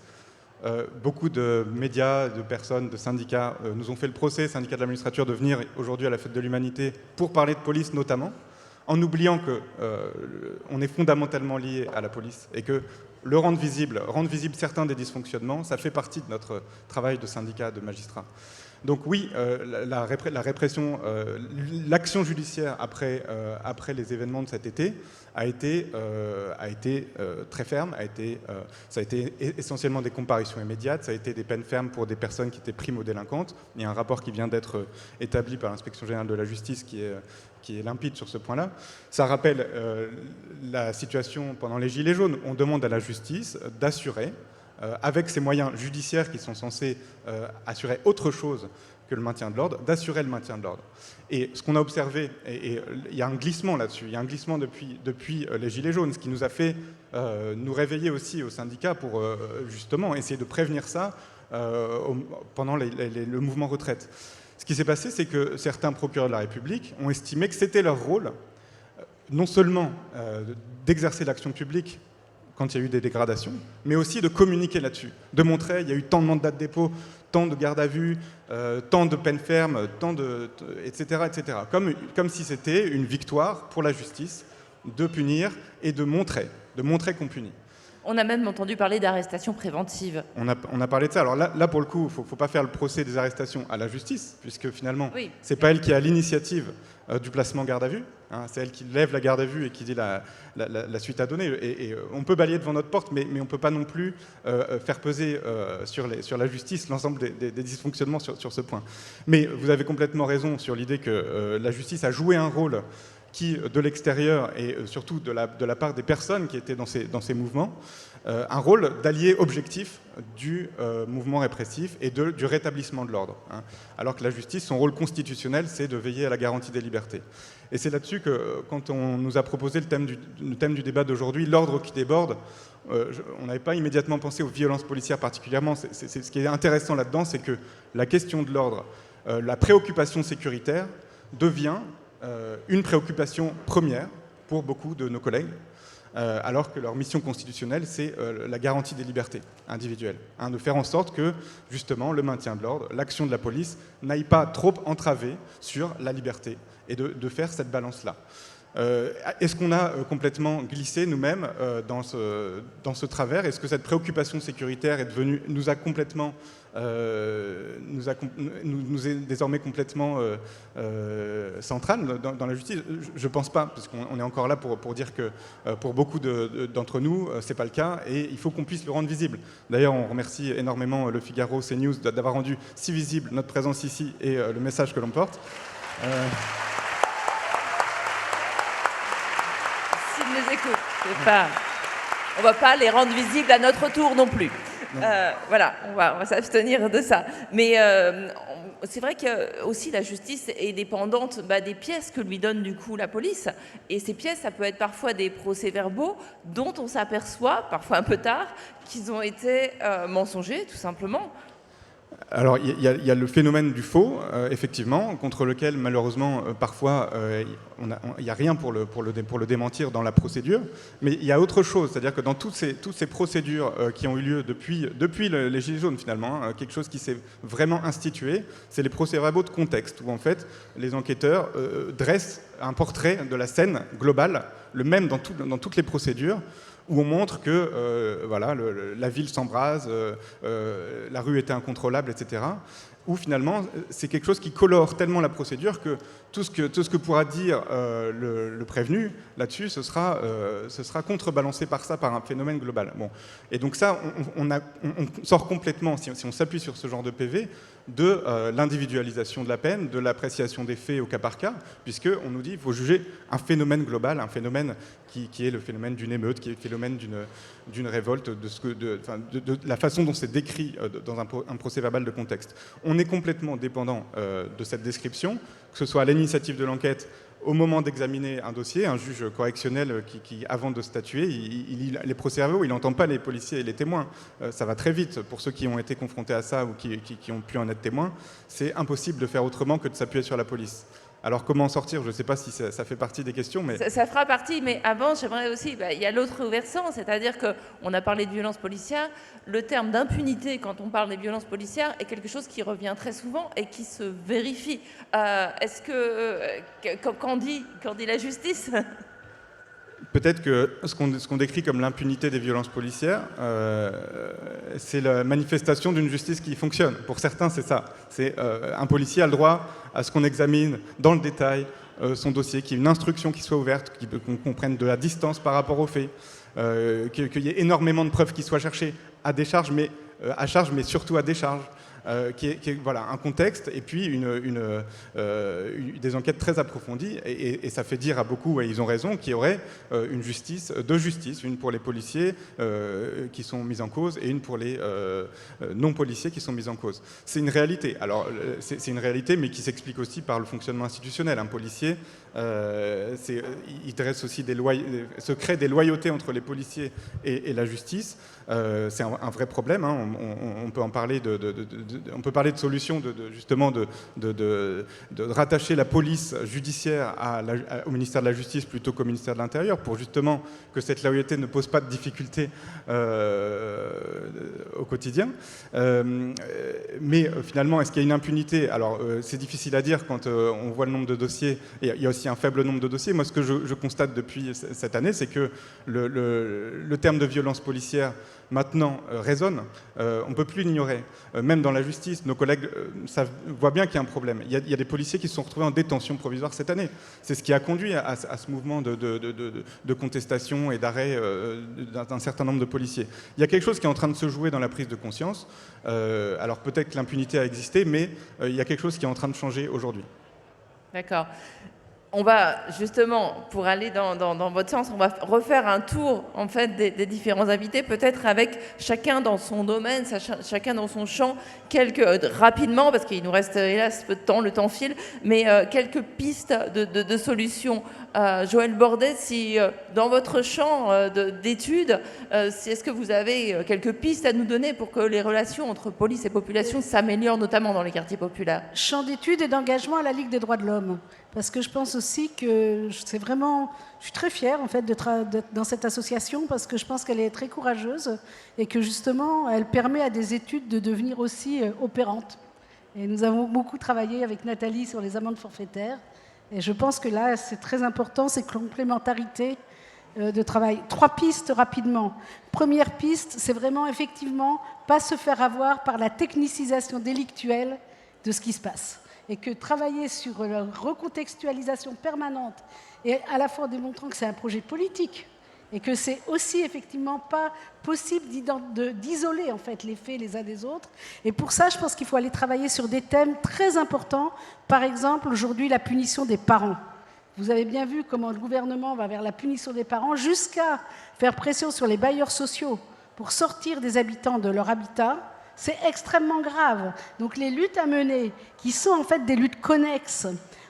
Beaucoup de médias, de personnes, de syndicats nous ont fait le procès, syndicats de la magistrature, de venir aujourd'hui à la Fête de l'Humanité pour parler de police notamment, en oubliant qu'on est fondamentalement lié à la police et que rendre visible certains des dysfonctionnements, ça fait partie de notre travail de syndicat de magistrats. Donc oui, la répression, l'action judiciaire après les événements de cet été a été très ferme. Ça a été essentiellement des comparutions immédiates, ça a été des peines fermes pour des personnes qui étaient primo-délinquantes. Il y a un rapport qui vient d'être établi par l'Inspection générale de la justice qui est limpide sur ce point-là. Ça rappelle la situation pendant les Gilets jaunes. On demande à la justice d'assurer, avec ces moyens judiciaires qui sont censés assurer autre chose que le maintien de l'ordre, d'assurer le maintien de l'ordre. Et ce qu'on a observé, et il y a un glissement là-dessus, il y a un glissement depuis les Gilets jaunes, ce qui nous a fait nous réveiller aussi au syndicat pour justement essayer de prévenir ça pendant le mouvement retraite. Ce qui s'est passé, c'est que certains procureurs de la République ont estimé que c'était leur rôle, non seulement d'exercer l'action publique quand il y a eu des dégradations, mais aussi de communiquer là-dessus, de montrer il y a eu tant de mandats de dépôt, tant de garde à vue, tant de peines fermes, etc., etc. Comme si c'était une victoire pour la justice de punir et de montrer qu'on punit. On a même entendu parler d'arrestation préventive. On a parlé de ça. Alors là pour le coup, il ne faut pas faire le procès des arrestations à la justice, puisque finalement, oui, c'est pas elle qui a l'initiative du placement garde à vue. Hein, c'est elle qui lève la garde à vue et qui dit la suite à donner. Et on peut balayer devant notre porte, mais on ne peut pas non plus faire peser sur la justice l'ensemble des dysfonctionnements sur ce point. Mais vous avez complètement raison sur l'idée que la justice a joué un rôle qui, de l'extérieur et surtout de la part des personnes qui étaient dans ces mouvements, un rôle d'allié objectif du mouvement répressif et du rétablissement de l'ordre. Hein. Alors que la justice, son rôle constitutionnel, c'est de veiller à la garantie des libertés. Et c'est là-dessus que, quand on nous a proposé le thème du débat d'aujourd'hui, l'ordre qui déborde, on n'avait pas immédiatement pensé aux violences policières particulièrement. Ce qui est intéressant là-dedans, c'est que la question de l'ordre, la préoccupation sécuritaire devient une préoccupation première pour beaucoup de nos collègues, alors que leur mission constitutionnelle, c'est la garantie des libertés individuelles, hein, de faire en sorte que, justement, le maintien de l'ordre, l'action de la police, n'aille pas trop entraver sur la liberté, et de faire cette balance-là. Est-ce qu'on a complètement glissé nous-mêmes dans ce travers? Est-ce que cette préoccupation sécuritaire nous est désormais complètement centrale dans la justice? Je ne pense pas, parce qu'on est encore là pour dire que pour beaucoup d'entre nous, ce n'est pas le cas, et il faut qu'on puisse le rendre visible. D'ailleurs, on remercie énormément Le Figaro, CNews, d'avoir rendu si visible notre présence ici et le message que l'on porte. Nous écoute. On ne va pas les rendre visibles à notre tour non plus. Voilà, on va s'abstenir de ça. Mais c'est vrai que aussi la justice est dépendante des pièces que lui donne du coup la police. Et ces pièces, ça peut être parfois des procès-verbaux dont on s'aperçoit, parfois un peu tard, qu'ils ont été mensongers, tout simplement. Alors, il y a le phénomène du faux, effectivement, contre lequel, malheureusement, parfois, il n'y a rien pour le démentir dans la procédure. Mais il y a autre chose, c'est-à-dire que dans toutes ces procédures qui ont eu lieu depuis les Gilets jaunes, finalement, quelque chose qui s'est vraiment institué, c'est les procès-verbaux de contexte, où, en fait, les enquêteurs dressent un portrait de la scène globale, le même dans toutes les procédures, où on montre que voilà, la ville s'embrase, la rue était incontrôlable, etc. Où finalement, c'est quelque chose qui colore tellement la procédure que tout ce que pourra dire le prévenu là-dessus, ce sera contrebalancé par ça, par un phénomène global. Bon. Et donc ça, on sort complètement, si on s'appuie sur ce genre de PV, de l'individualisation de la peine, de l'appréciation des faits au cas par cas, puisqu'on nous dit qu'il faut juger un phénomène global, un phénomène qui est le phénomène d'une émeute, qui est le phénomène d'une révolte, de la façon dont c'est décrit dans un procès-verbal de contexte. On est complètement dépendant de cette description, que ce soit à l'initiative de l'enquête, au moment d'examiner un dossier, un juge correctionnel qui avant de statuer, il lit les procès-verbaux, il n'entend pas les policiers et les témoins. Ça va très vite pour ceux qui ont été confrontés à ça ou qui ont pu en être témoins. C'est impossible de faire autrement que de s'appuyer sur la police. Alors comment en sortir? Je ne sais pas si ça fait partie des questions. Mais... Ça fera partie, mais avant, j'aimerais aussi, il y a l'autre versant, c'est-à-dire qu'on a parlé de violence policière. Le terme d'impunité, quand on parle des violences policières, est quelque chose qui revient très souvent et qui se vérifie. Est-ce que, qu'en dit la justice? Peut-être que ce qu'on décrit comme l'impunité des violences policières, c'est la manifestation d'une justice qui fonctionne. Pour certains, c'est ça. C'est un policier a le droit à ce qu'on examine dans le détail son dossier, qu'il y ait une instruction qui soit ouverte, qu'on comprenne de la distance par rapport aux faits, qu'il y ait énormément de preuves qui soient cherchées à décharge, à charge, mais surtout à décharge. Qui est voilà, un contexte et puis des enquêtes très approfondies et ça fait dire à beaucoup, et ils ont raison, qu'il y aurait deux justices, une pour les policiers qui sont mis en cause et une pour les non-policiers qui sont mis en cause. C'est une réalité. Alors, c'est une réalité, mais qui s'explique aussi par le fonctionnement institutionnel. Un policier, il dresse aussi se crée des loyautés entre les policiers et la justice. C'est un vrai problème. Hein. On peut en parler on peut parler de solutions justement de rattacher la police judiciaire au ministère de la Justice plutôt qu'au ministère de l'Intérieur pour justement que cette loyauté ne pose pas de difficultés au quotidien. Mais finalement, est-ce qu'il y a une impunité? Alors, c'est difficile à dire quand on voit le nombre de dossiers. Et il y a aussi un faible nombre de dossiers. Moi, ce que je constate depuis cette année, c'est que le terme de violence policière maintenant résonne. On ne peut plus l'ignorer. Même dans la justice, nos collègues voient bien qu'il y a un problème. Il y a des policiers qui se sont retrouvés en détention provisoire cette année. C'est ce qui a conduit à ce mouvement de contestation et d'arrêt d'un certain nombre de policiers. Il y a quelque chose qui est en train de se jouer dans la prise de conscience. Alors peut-être que l'impunité a existé, mais il y a quelque chose qui est en train de changer aujourd'hui. D'accord. On va justement, pour aller dans votre sens, on va refaire un tour en fait des différents invités, peut-être avec chacun dans son domaine, chacun dans son champ, rapidement, parce qu'il nous reste hélas peu de temps, le temps file, mais quelques pistes de solutions. Joël Bordet, si dans votre champ d'études, est-ce que vous avez quelques pistes à nous donner pour que les relations entre police et population s'améliorent, notamment dans les quartiers populaires? Champ d'études et d'engagement à la Ligue des droits de l'homme. Parce que je pense aussi que c'est vraiment... Je suis très fière en fait d'être dans cette association parce que je pense qu'elle est très courageuse et que justement elle permet à des études de devenir aussi opérantes. Et nous avons beaucoup travaillé avec Nathalie sur les amendes forfaitaires. Et je pense que là, c'est très important, c'est complémentarité de travail. 3 pistes rapidement. Première piste, c'est vraiment effectivement pas se faire avoir par la technicisation délictuelle de ce qui se passe. Et que travailler sur la recontextualisation permanente et à la fois démontrant que c'est un projet politique et que c'est aussi effectivement pas possible d'isoler en fait les faits les uns des autres. Et pour ça, je pense qu'il faut aller travailler sur des thèmes très importants. Par exemple, aujourd'hui, la punition des parents. Vous avez bien vu comment le gouvernement va vers la punition des parents jusqu'à faire pression sur les bailleurs sociaux pour sortir des habitants de leur habitat. C'est extrêmement grave. Donc les luttes à mener, qui sont en fait des luttes connexes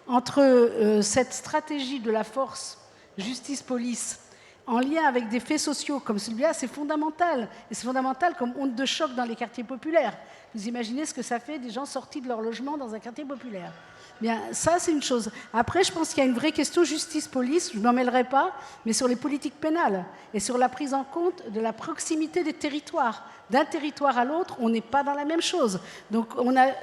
entre cette stratégie de la force justice-police en lien avec des faits sociaux comme celui-là, c'est fondamental. Et c'est fondamental comme onde de choc dans les quartiers populaires. Vous imaginez ce que ça fait des gens sortis de leur logement dans un quartier populaire. Bien, ça, c'est une chose. Après, je pense qu'il y a une vraie question justice-police, je ne m'en mêlerai pas, mais sur les politiques pénales et sur la prise en compte de la proximité des territoires. D'un territoire à l'autre, on n'est pas dans la même chose. Donc,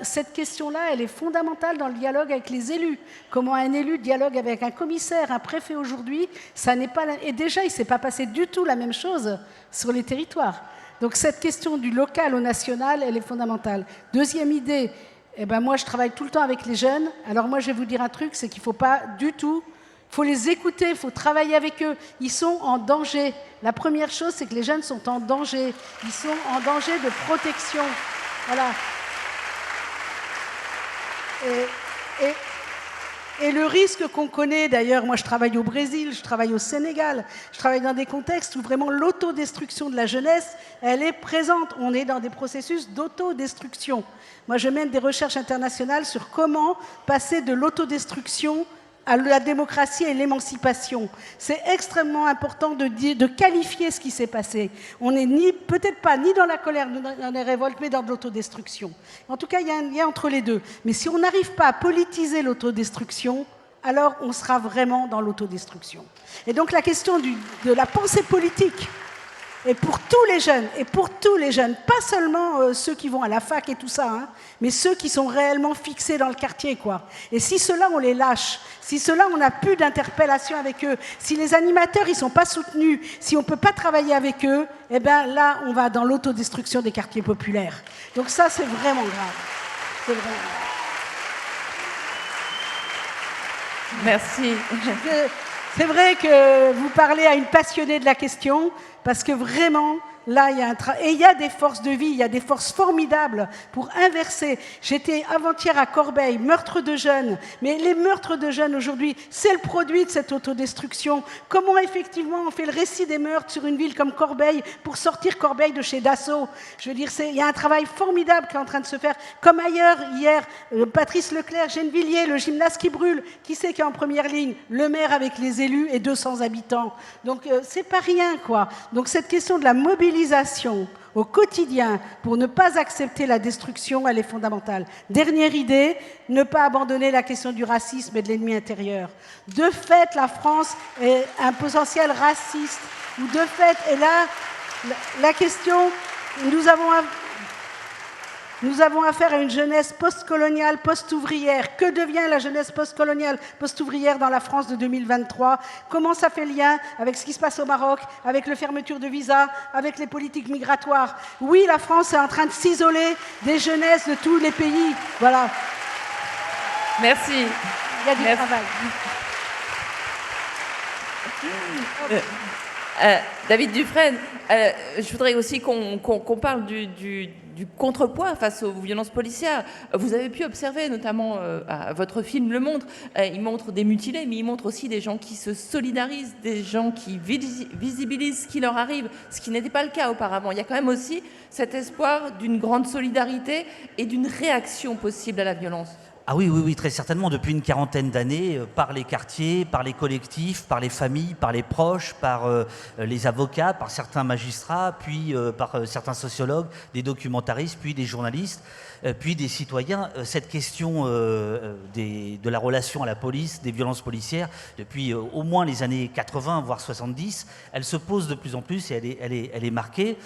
cette question-là, elle est fondamentale dans le dialogue avec les élus. Comment un élu dialogue avec un commissaire, un préfet aujourd'hui, ça n'est pas... Et déjà, il ne s'est pas passé du tout la même chose sur les territoires. Donc, cette question du local au national, elle est fondamentale. Deuxième idée... Eh ben moi, je travaille tout le temps avec les jeunes. Alors moi, je vais vous dire un truc, c'est qu'il ne faut pas du tout... Il faut les écouter, il faut travailler avec eux. Ils sont en danger. La première chose, c'est que les jeunes sont en danger. Ils sont en danger de protection. Voilà. Et le risque qu'on connaît, d'ailleurs, moi je travaille au Brésil, je travaille au Sénégal, je travaille dans des contextes où vraiment l'autodestruction de la jeunesse, elle est présente. On est dans des processus d'autodestruction. Moi je mène des recherches internationales sur comment passer de l'autodestruction à la démocratie et l'émancipation. C'est extrêmement important de qualifier ce qui s'est passé. On n'est peut-être pas ni dans la colère, ni dans les révoltes, mais dans de l'autodestruction. En tout cas, il y a un lien entre les deux. Mais si on n'arrive pas à politiser l'autodestruction, alors on sera vraiment dans l'autodestruction. Et donc la question de la pensée politique, et pour tous les jeunes, pas seulement ceux qui vont à la fac et tout ça, hein, mais ceux qui sont réellement fixés dans le quartier, quoi. Et si ceux-là, on les lâche, si ceux-là, on n'a plus d'interpellation avec eux, si les animateurs, ils ne sont pas soutenus, si on ne peut pas travailler avec eux, eh bien là, on va dans l'autodestruction des quartiers populaires. Donc ça, c'est vraiment grave. C'est vraiment grave. Merci. C'est vrai que vous parlez à une passionnée de la question, parce que vraiment, là, il y a et il y a des forces de vie, il y a des forces formidables pour inverser. J'étais avant-hier à Corbeil, meurtre de jeunes. Mais les meurtres de jeunes aujourd'hui, c'est le produit de cette autodestruction. Comment effectivement on fait le récit des meurtres sur une ville comme Corbeil pour sortir Corbeil de chez Dassault? Je veux dire, il y a un travail formidable qui est en train de se faire. Comme ailleurs, hier, Patrice Leclerc, Gennevilliers, le gymnase qui brûle. Qui c'est qui est en première ligne? Le maire avec les élus et 200 habitants. Donc, c'est pas rien, quoi. Donc, cette question de la mobilisation au quotidien pour ne pas accepter la destruction, elle est fondamentale. Dernière idée, ne pas abandonner la question du racisme et de l'ennemi intérieur. De fait, la France est un potentiel raciste. Ou de fait, et là, la question, nous avons affaire à une jeunesse post-coloniale, post-ouvrière. Que devient la jeunesse post-coloniale, post-ouvrière dans la France de 2023? Comment ça fait lien avec ce qui se passe au Maroc, avec la fermeture de visas, avec les politiques migratoires? Oui, la France est en train de s'isoler des jeunesses de tous les pays. Voilà. Merci. Il y a du travail. David Dufresne, je voudrais aussi qu'on parle du contrepoids face aux violences policières. Vous avez pu observer, notamment votre film le montre, il montre des mutilés, mais il montre aussi des gens qui se solidarisent, des gens qui visibilisent ce qui leur arrive, ce qui n'était pas le cas auparavant. Il y a quand même aussi cet espoir d'une grande solidarité et d'une réaction possible à la violence. Ah oui, très certainement. Depuis une quarantaine d'années, par les quartiers, par les collectifs, par les familles, par les proches, par les avocats, par certains magistrats, puis par certains sociologues, des documentaristes, puis des journalistes, puis des citoyens. Cette question de la relation à la police, des violences policières, depuis au moins les années 80, voire 70, elle se pose de plus en plus et elle est marquée.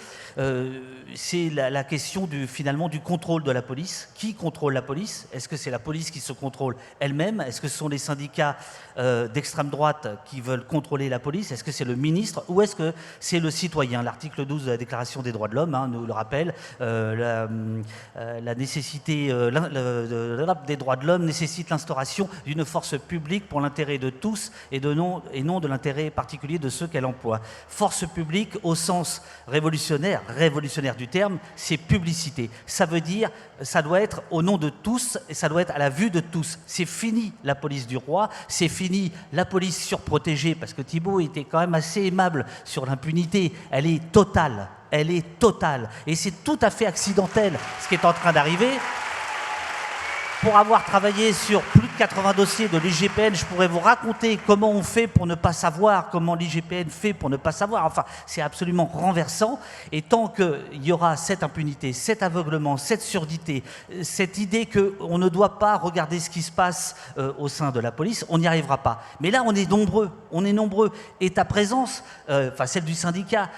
C'est la question finalement du contrôle de la police. Qui contrôle la police? Est-ce que c'est la police qui se contrôle elle-même? Est-ce que ce sont les syndicats d'extrême droite qui veulent contrôler la police? Est-ce que c'est le ministre ou est-ce que c'est le citoyen? L'article 12 de la Déclaration des droits de l'homme nous le rappelle. La nécessité des droits de l'homme nécessite l'instauration d'une force publique pour l'intérêt de tous et non de l'intérêt particulier de ceux qu'elle emploie. Force publique au sens révolutionnaire du terme, c'est publicité. Ça veut dire, ça doit être au nom de tous et ça doit être à la vue de tous. C'est fini la police du roi, c'est fini la police surprotégée, parce que Thibault était quand même assez aimable sur l'impunité. Elle est totale. Et c'est tout à fait accidentel ce qui est en train d'arriver. pour avoir travaillé sur plus de 80 dossiers de l'IGPN, je pourrais vous raconter comment on fait pour ne pas savoir, comment l'IGPN fait pour ne pas savoir. Enfin, c'est absolument renversant. Et tant qu'il y aura cette impunité, cet aveuglement, cette surdité, cette idée qu'on ne doit pas regarder ce qui se passe au sein de la police, on n'y arrivera pas. Mais là, on est nombreux. Et ta présence, enfin celle du syndicat,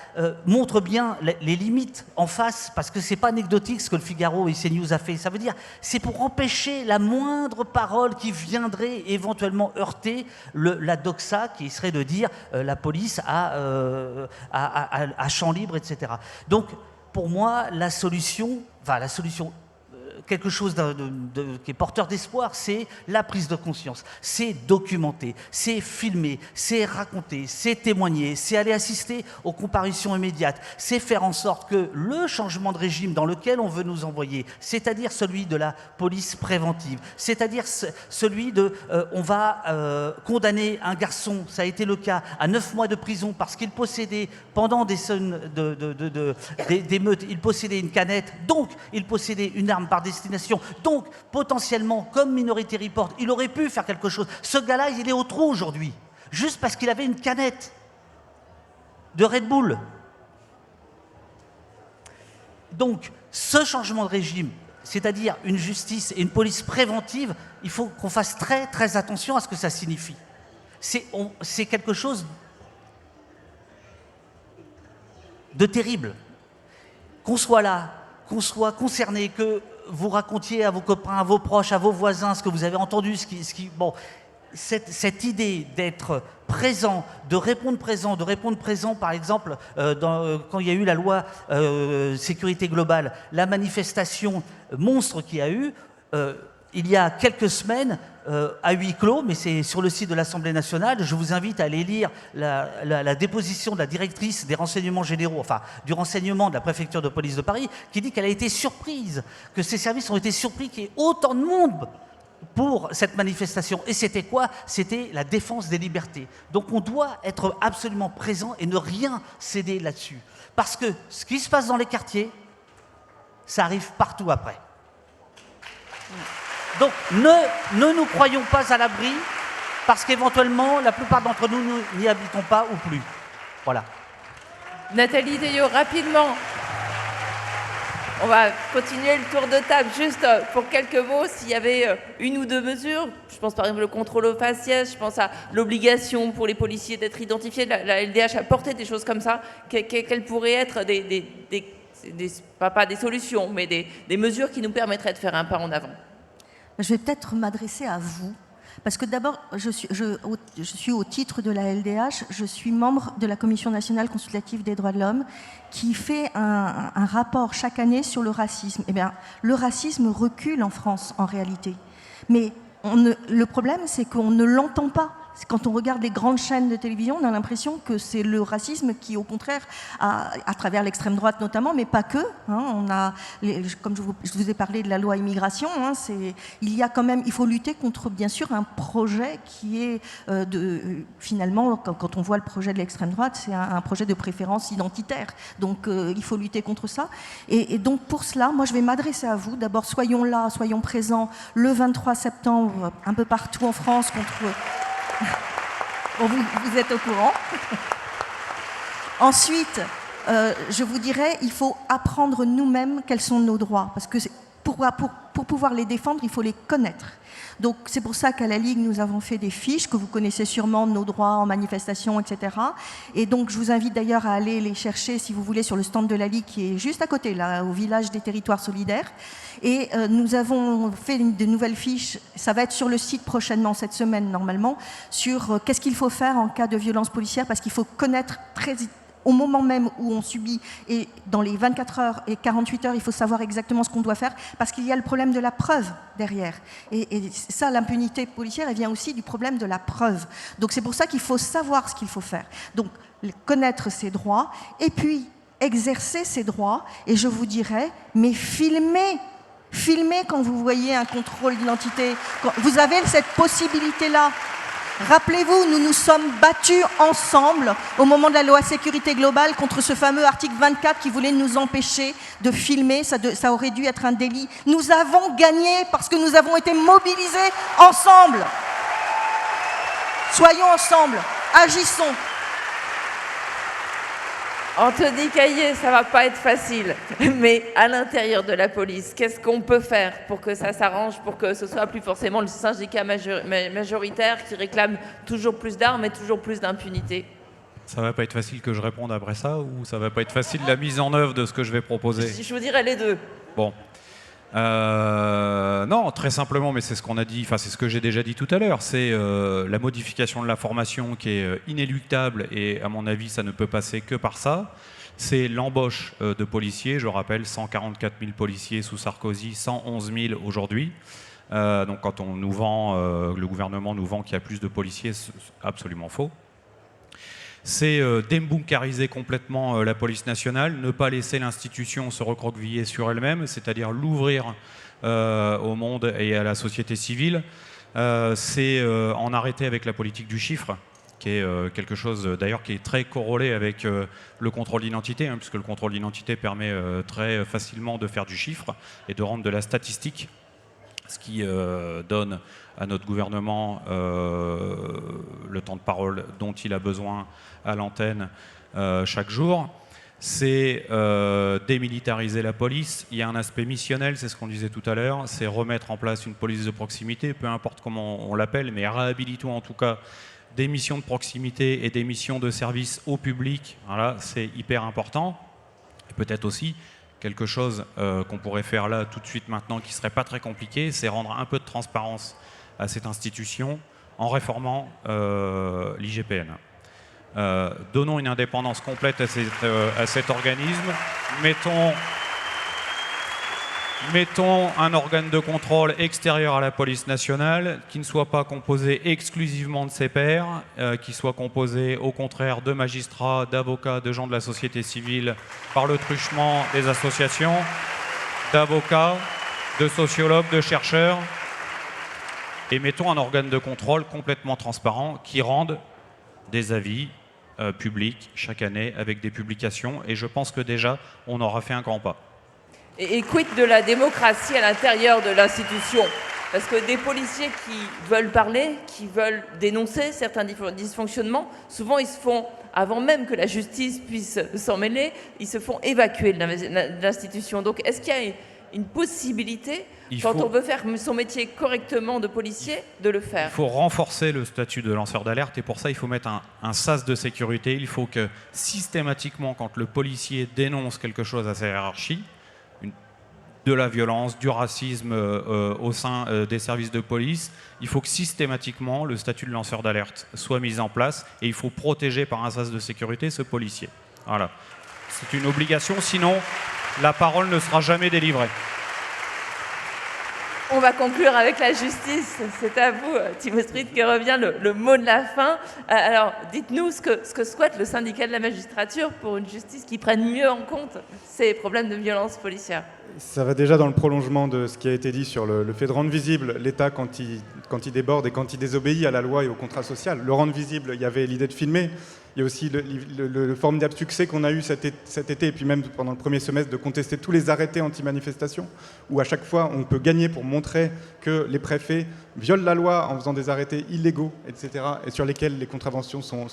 montre bien les limites en face, parce que c'est pas anecdotique ce que le Figaro et CNews a fait. Ça veut dire, c'est pour empêcher la moindre parole qui viendrait éventuellement heurter la doxa, qui serait de dire la police a champ libre, etc. Donc, pour moi, la solution, quelque chose qui est porteur d'espoir, c'est la prise de conscience, c'est documenter, c'est filmer, c'est raconter, c'est témoigner, c'est aller assister aux comparutions immédiates, c'est faire en sorte que le changement de régime dans lequel on veut nous envoyer, c'est-à-dire celui de la police préventive, c'est-à-dire celui de on va condamner un garçon, ça a été le cas, à 9 mois de prison parce qu'il possédait, pendant des meutes, il possédait une canette, donc il possédait une arme par destination. Donc, potentiellement, comme Minority Report, il aurait pu faire quelque chose. Ce gars-là, il est au trou aujourd'hui, juste parce qu'il avait une canette de Red Bull. Donc, ce changement de régime, c'est-à-dire une justice et une police préventive, il faut qu'on fasse très, très attention à ce que ça signifie. C'est quelque chose de terrible. Qu'on soit là, qu'on soit concerné, que vous racontiez à vos copains, à vos proches, à vos voisins ce que vous avez entendu, cette idée d'être présent, de répondre présent, par exemple, quand il y a eu la loi sécurité globale, la manifestation monstre qu'il y a eu, il y a quelques semaines, à huis clos, mais c'est sur le site de l'Assemblée nationale. Je vous invite à aller lire la déposition de la directrice des renseignements généraux, enfin du renseignement de la préfecture de police de Paris, qui dit qu'elle a été surprise, que ses services ont été surpris qu'il y ait autant de monde pour cette manifestation. Et c'était quoi? C'était la défense des libertés. Donc on doit être absolument présent et ne rien céder là-dessus. Parce que ce qui se passe dans les quartiers, ça arrive partout après. Donc ne nous croyons pas à l'abri, parce qu'éventuellement, la plupart d'entre nous n'y habitons pas ou plus. Voilà. Nathalie Théiot, rapidement. On va continuer le tour de table. Juste pour quelques mots, s'il y avait une ou deux mesures, je pense par exemple le contrôle au faciès, je pense à l'obligation pour les policiers d'être identifiés, la LDH a porté des choses comme ça, quelles pourraient être pas des solutions, mais des mesures qui nous permettraient de faire un pas en avant? Je vais peut-être m'adresser à vous, parce que d'abord, je suis au titre de la LDH, je suis membre de la Commission nationale consultative des droits de l'homme, qui fait un rapport chaque année sur le racisme. Eh bien, le racisme recule en France, en réalité. Mais le problème, c'est qu'on ne l'entend pas. Quand on regarde les grandes chaînes de télévision, on a l'impression que c'est le racisme qui, au contraire, à travers l'extrême droite notamment, mais pas que. On a, comme je vous ai parlé de la loi immigration, il faut lutter contre, bien sûr, un projet qui est finalement, quand on voit le projet de l'extrême droite, c'est un projet de préférence identitaire. Donc, il faut lutter contre ça. Et donc, pour cela, moi, je vais m'adresser à vous. D'abord, soyons là, soyons présents le 23 septembre, un peu partout en France, contre... Bon, vous êtes au courant. Ensuite, je vous dirais, il faut apprendre nous-mêmes quels sont nos droits, parce que pour pouvoir les défendre, il faut les connaître. Donc c'est pour ça qu'à la Ligue, nous avons fait des fiches que vous connaissez sûrement, nos droits en manifestation, etc. Et donc je vous invite d'ailleurs à aller les chercher, si vous voulez, sur le stand de la Ligue qui est juste à côté, là, au village des territoires solidaires. Et nous avons fait de nouvelles fiches, ça va être sur le site prochainement, cette semaine normalement, sur qu'est-ce qu'il faut faire en cas de violence policière, parce qu'il faut connaître au moment même où on subit, et dans les 24 heures et 48 heures, il faut savoir exactement ce qu'on doit faire, parce qu'il y a le problème de la preuve derrière. Et ça, l'impunité policière, elle vient aussi du problème de la preuve. Donc c'est pour ça qu'il faut savoir ce qu'il faut faire. Donc connaître ses droits, et puis exercer ses droits, et je vous dirais, mais filmez quand vous voyez un contrôle d'identité. Vous avez cette possibilité-là. Rappelez-vous, nous nous sommes battus ensemble au moment de la loi sécurité globale contre ce fameux article 24 qui voulait nous empêcher de filmer, ça aurait dû être un délit. Nous avons gagné parce que nous avons été mobilisés ensemble. Soyons ensemble, agissons. Anthony Caillé, ça va pas être facile, mais à l'intérieur de la police, qu'est-ce qu'on peut faire pour que ça s'arrange, pour que ce soit plus forcément le syndicat majoritaire qui réclame toujours plus d'armes et toujours plus d'impunité? Ça va pas être facile que je réponde après ça, ou ça va pas être facile la mise en œuvre de ce que je vais proposer? Je vous dirais les deux. Bon. Non, très simplement, mais c'est ce qu'on a dit, enfin c'est ce que j'ai déjà dit tout à l'heure, c'est la modification de la formation qui est inéluctable et à mon avis ça ne peut passer que par ça. C'est l'embauche de policiers, je rappelle 144 000 policiers sous Sarkozy, 111 000 aujourd'hui. Donc quand on nous vend, le gouvernement nous vend qu'il y a plus de policiers, c'est absolument faux. C'est débunkériser complètement la police nationale, ne pas laisser l'institution se recroqueviller sur elle-même, c'est-à-dire l'ouvrir au monde et à la société civile. C'est en arrêter avec la politique du chiffre, qui est quelque chose d'ailleurs qui est très corrélé avec le contrôle d'identité, puisque le contrôle d'identité permet très facilement de faire du chiffre et de rendre de la statistique, ce qui donne à notre gouvernement le temps de parole dont il a besoin à l'antenne chaque jour. C'est démilitariser la police. Il y a un aspect missionnel, c'est ce qu'on disait tout à l'heure, c'est remettre en place une police de proximité, peu importe comment on l'appelle, mais réhabilitons en tout cas des missions de proximité et des missions de service au public. Voilà, c'est hyper important. Et peut-être aussi quelque chose qu'on pourrait faire là tout de suite maintenant qui ne serait pas très compliqué, c'est rendre un peu de transparence à cette institution en réformant l'IGPN. Donnons une indépendance complète à cet organisme, mettons un organe de contrôle extérieur à la police nationale qui ne soit pas composé exclusivement de ses pairs, qui soit composé au contraire de magistrats, d'avocats, de gens de la société civile par le truchement des associations, d'avocats, de sociologues, de chercheurs, et mettons un organe de contrôle complètement transparent qui rende des avis publics chaque année avec des publications, et je pense que déjà on aura fait un grand pas. Et quid de la démocratie à l'intérieur de l'institution? Parce que des policiers qui veulent parler, qui veulent dénoncer certains dysfonctionnements, souvent ils se font, avant même que la justice puisse s'en mêler, ils se font évacuer de l'institution. Donc est-ce qu'il y a une possibilité, quand on veut faire son métier correctement de policier, de le faire? Il faut renforcer le statut de lanceur d'alerte, et pour ça il faut mettre un sas de sécurité. Il faut que systématiquement, quand le policier dénonce quelque chose à sa hiérarchie, de la violence, du racisme au sein des services de police, il faut que systématiquement le statut de lanceur d'alerte soit mis en place, et il faut protéger par un sas de sécurité ce policier. Voilà. C'est une obligation, sinon la parole ne sera jamais délivrée. On va conclure avec la justice. C'est à vous, Thibaut Street, que revient le mot de la fin. Alors, dites-nous ce que souhaite le syndicat de la magistrature pour une justice qui prenne mieux en compte ces problèmes de violence policière. Ça va déjà dans le prolongement de ce qui a été dit sur le fait de rendre visible l'État quand il déborde et quand il désobéit à la loi et au contrat social. Le rendre visible, il y avait l'idée de filmer. Il y a aussi le formidable succès qu'on a eu cet été, et puis même pendant le premier semestre, de contester tous les arrêtés anti-manifestation, où à chaque fois on peut gagner pour montrer que les préfets violent la loi en faisant des arrêtés illégaux, etc., et sur lesquels les contraventions sont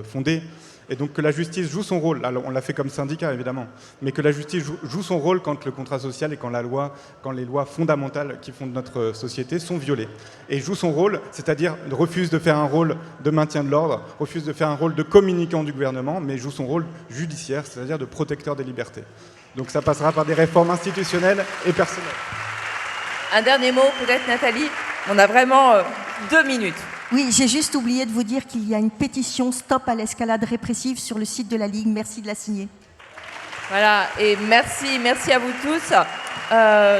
fondées. Et donc que la justice joue son rôle. Alors, on l'a fait comme syndicat, évidemment, mais que la justice joue son rôle quand le contrat social et quand les lois fondamentales qui fondent notre société sont violées. Et joue son rôle, c'est-à-dire refuse de faire un rôle de maintien de l'ordre, refuse de faire un rôle de communicant du gouvernement, mais joue son rôle judiciaire, c'est-à-dire de protecteur des libertés. Donc ça passera par des réformes institutionnelles et personnelles. Un dernier mot, peut-être, Nathalie? On a vraiment 2 minutes. Oui, j'ai juste oublié de vous dire qu'il y a une pétition Stop à l'escalade répressive sur le site de la Ligue. Merci de la signer. Voilà, et merci à vous tous.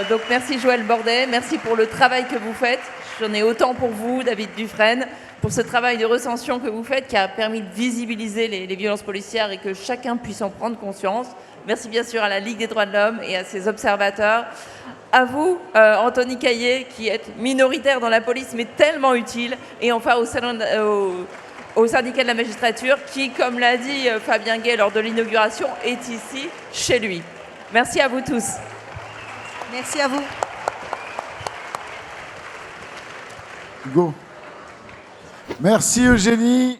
Donc merci Joël Bordet, merci pour le travail que vous faites. J'en ai autant pour vous, David Dufresne, pour ce travail de recension que vous faites qui a permis de visibiliser les violences policières et que chacun puisse en prendre conscience. Merci bien sûr à la Ligue des droits de l'homme et à ses observateurs. À vous, Anthony Caillé, qui est minoritaire dans la police, mais tellement utile. Et enfin au syndicat de la magistrature, qui, comme l'a dit Fabien Gay lors de l'inauguration, est ici, chez lui. Merci à vous tous. Merci à vous. Go. Merci Eugénie.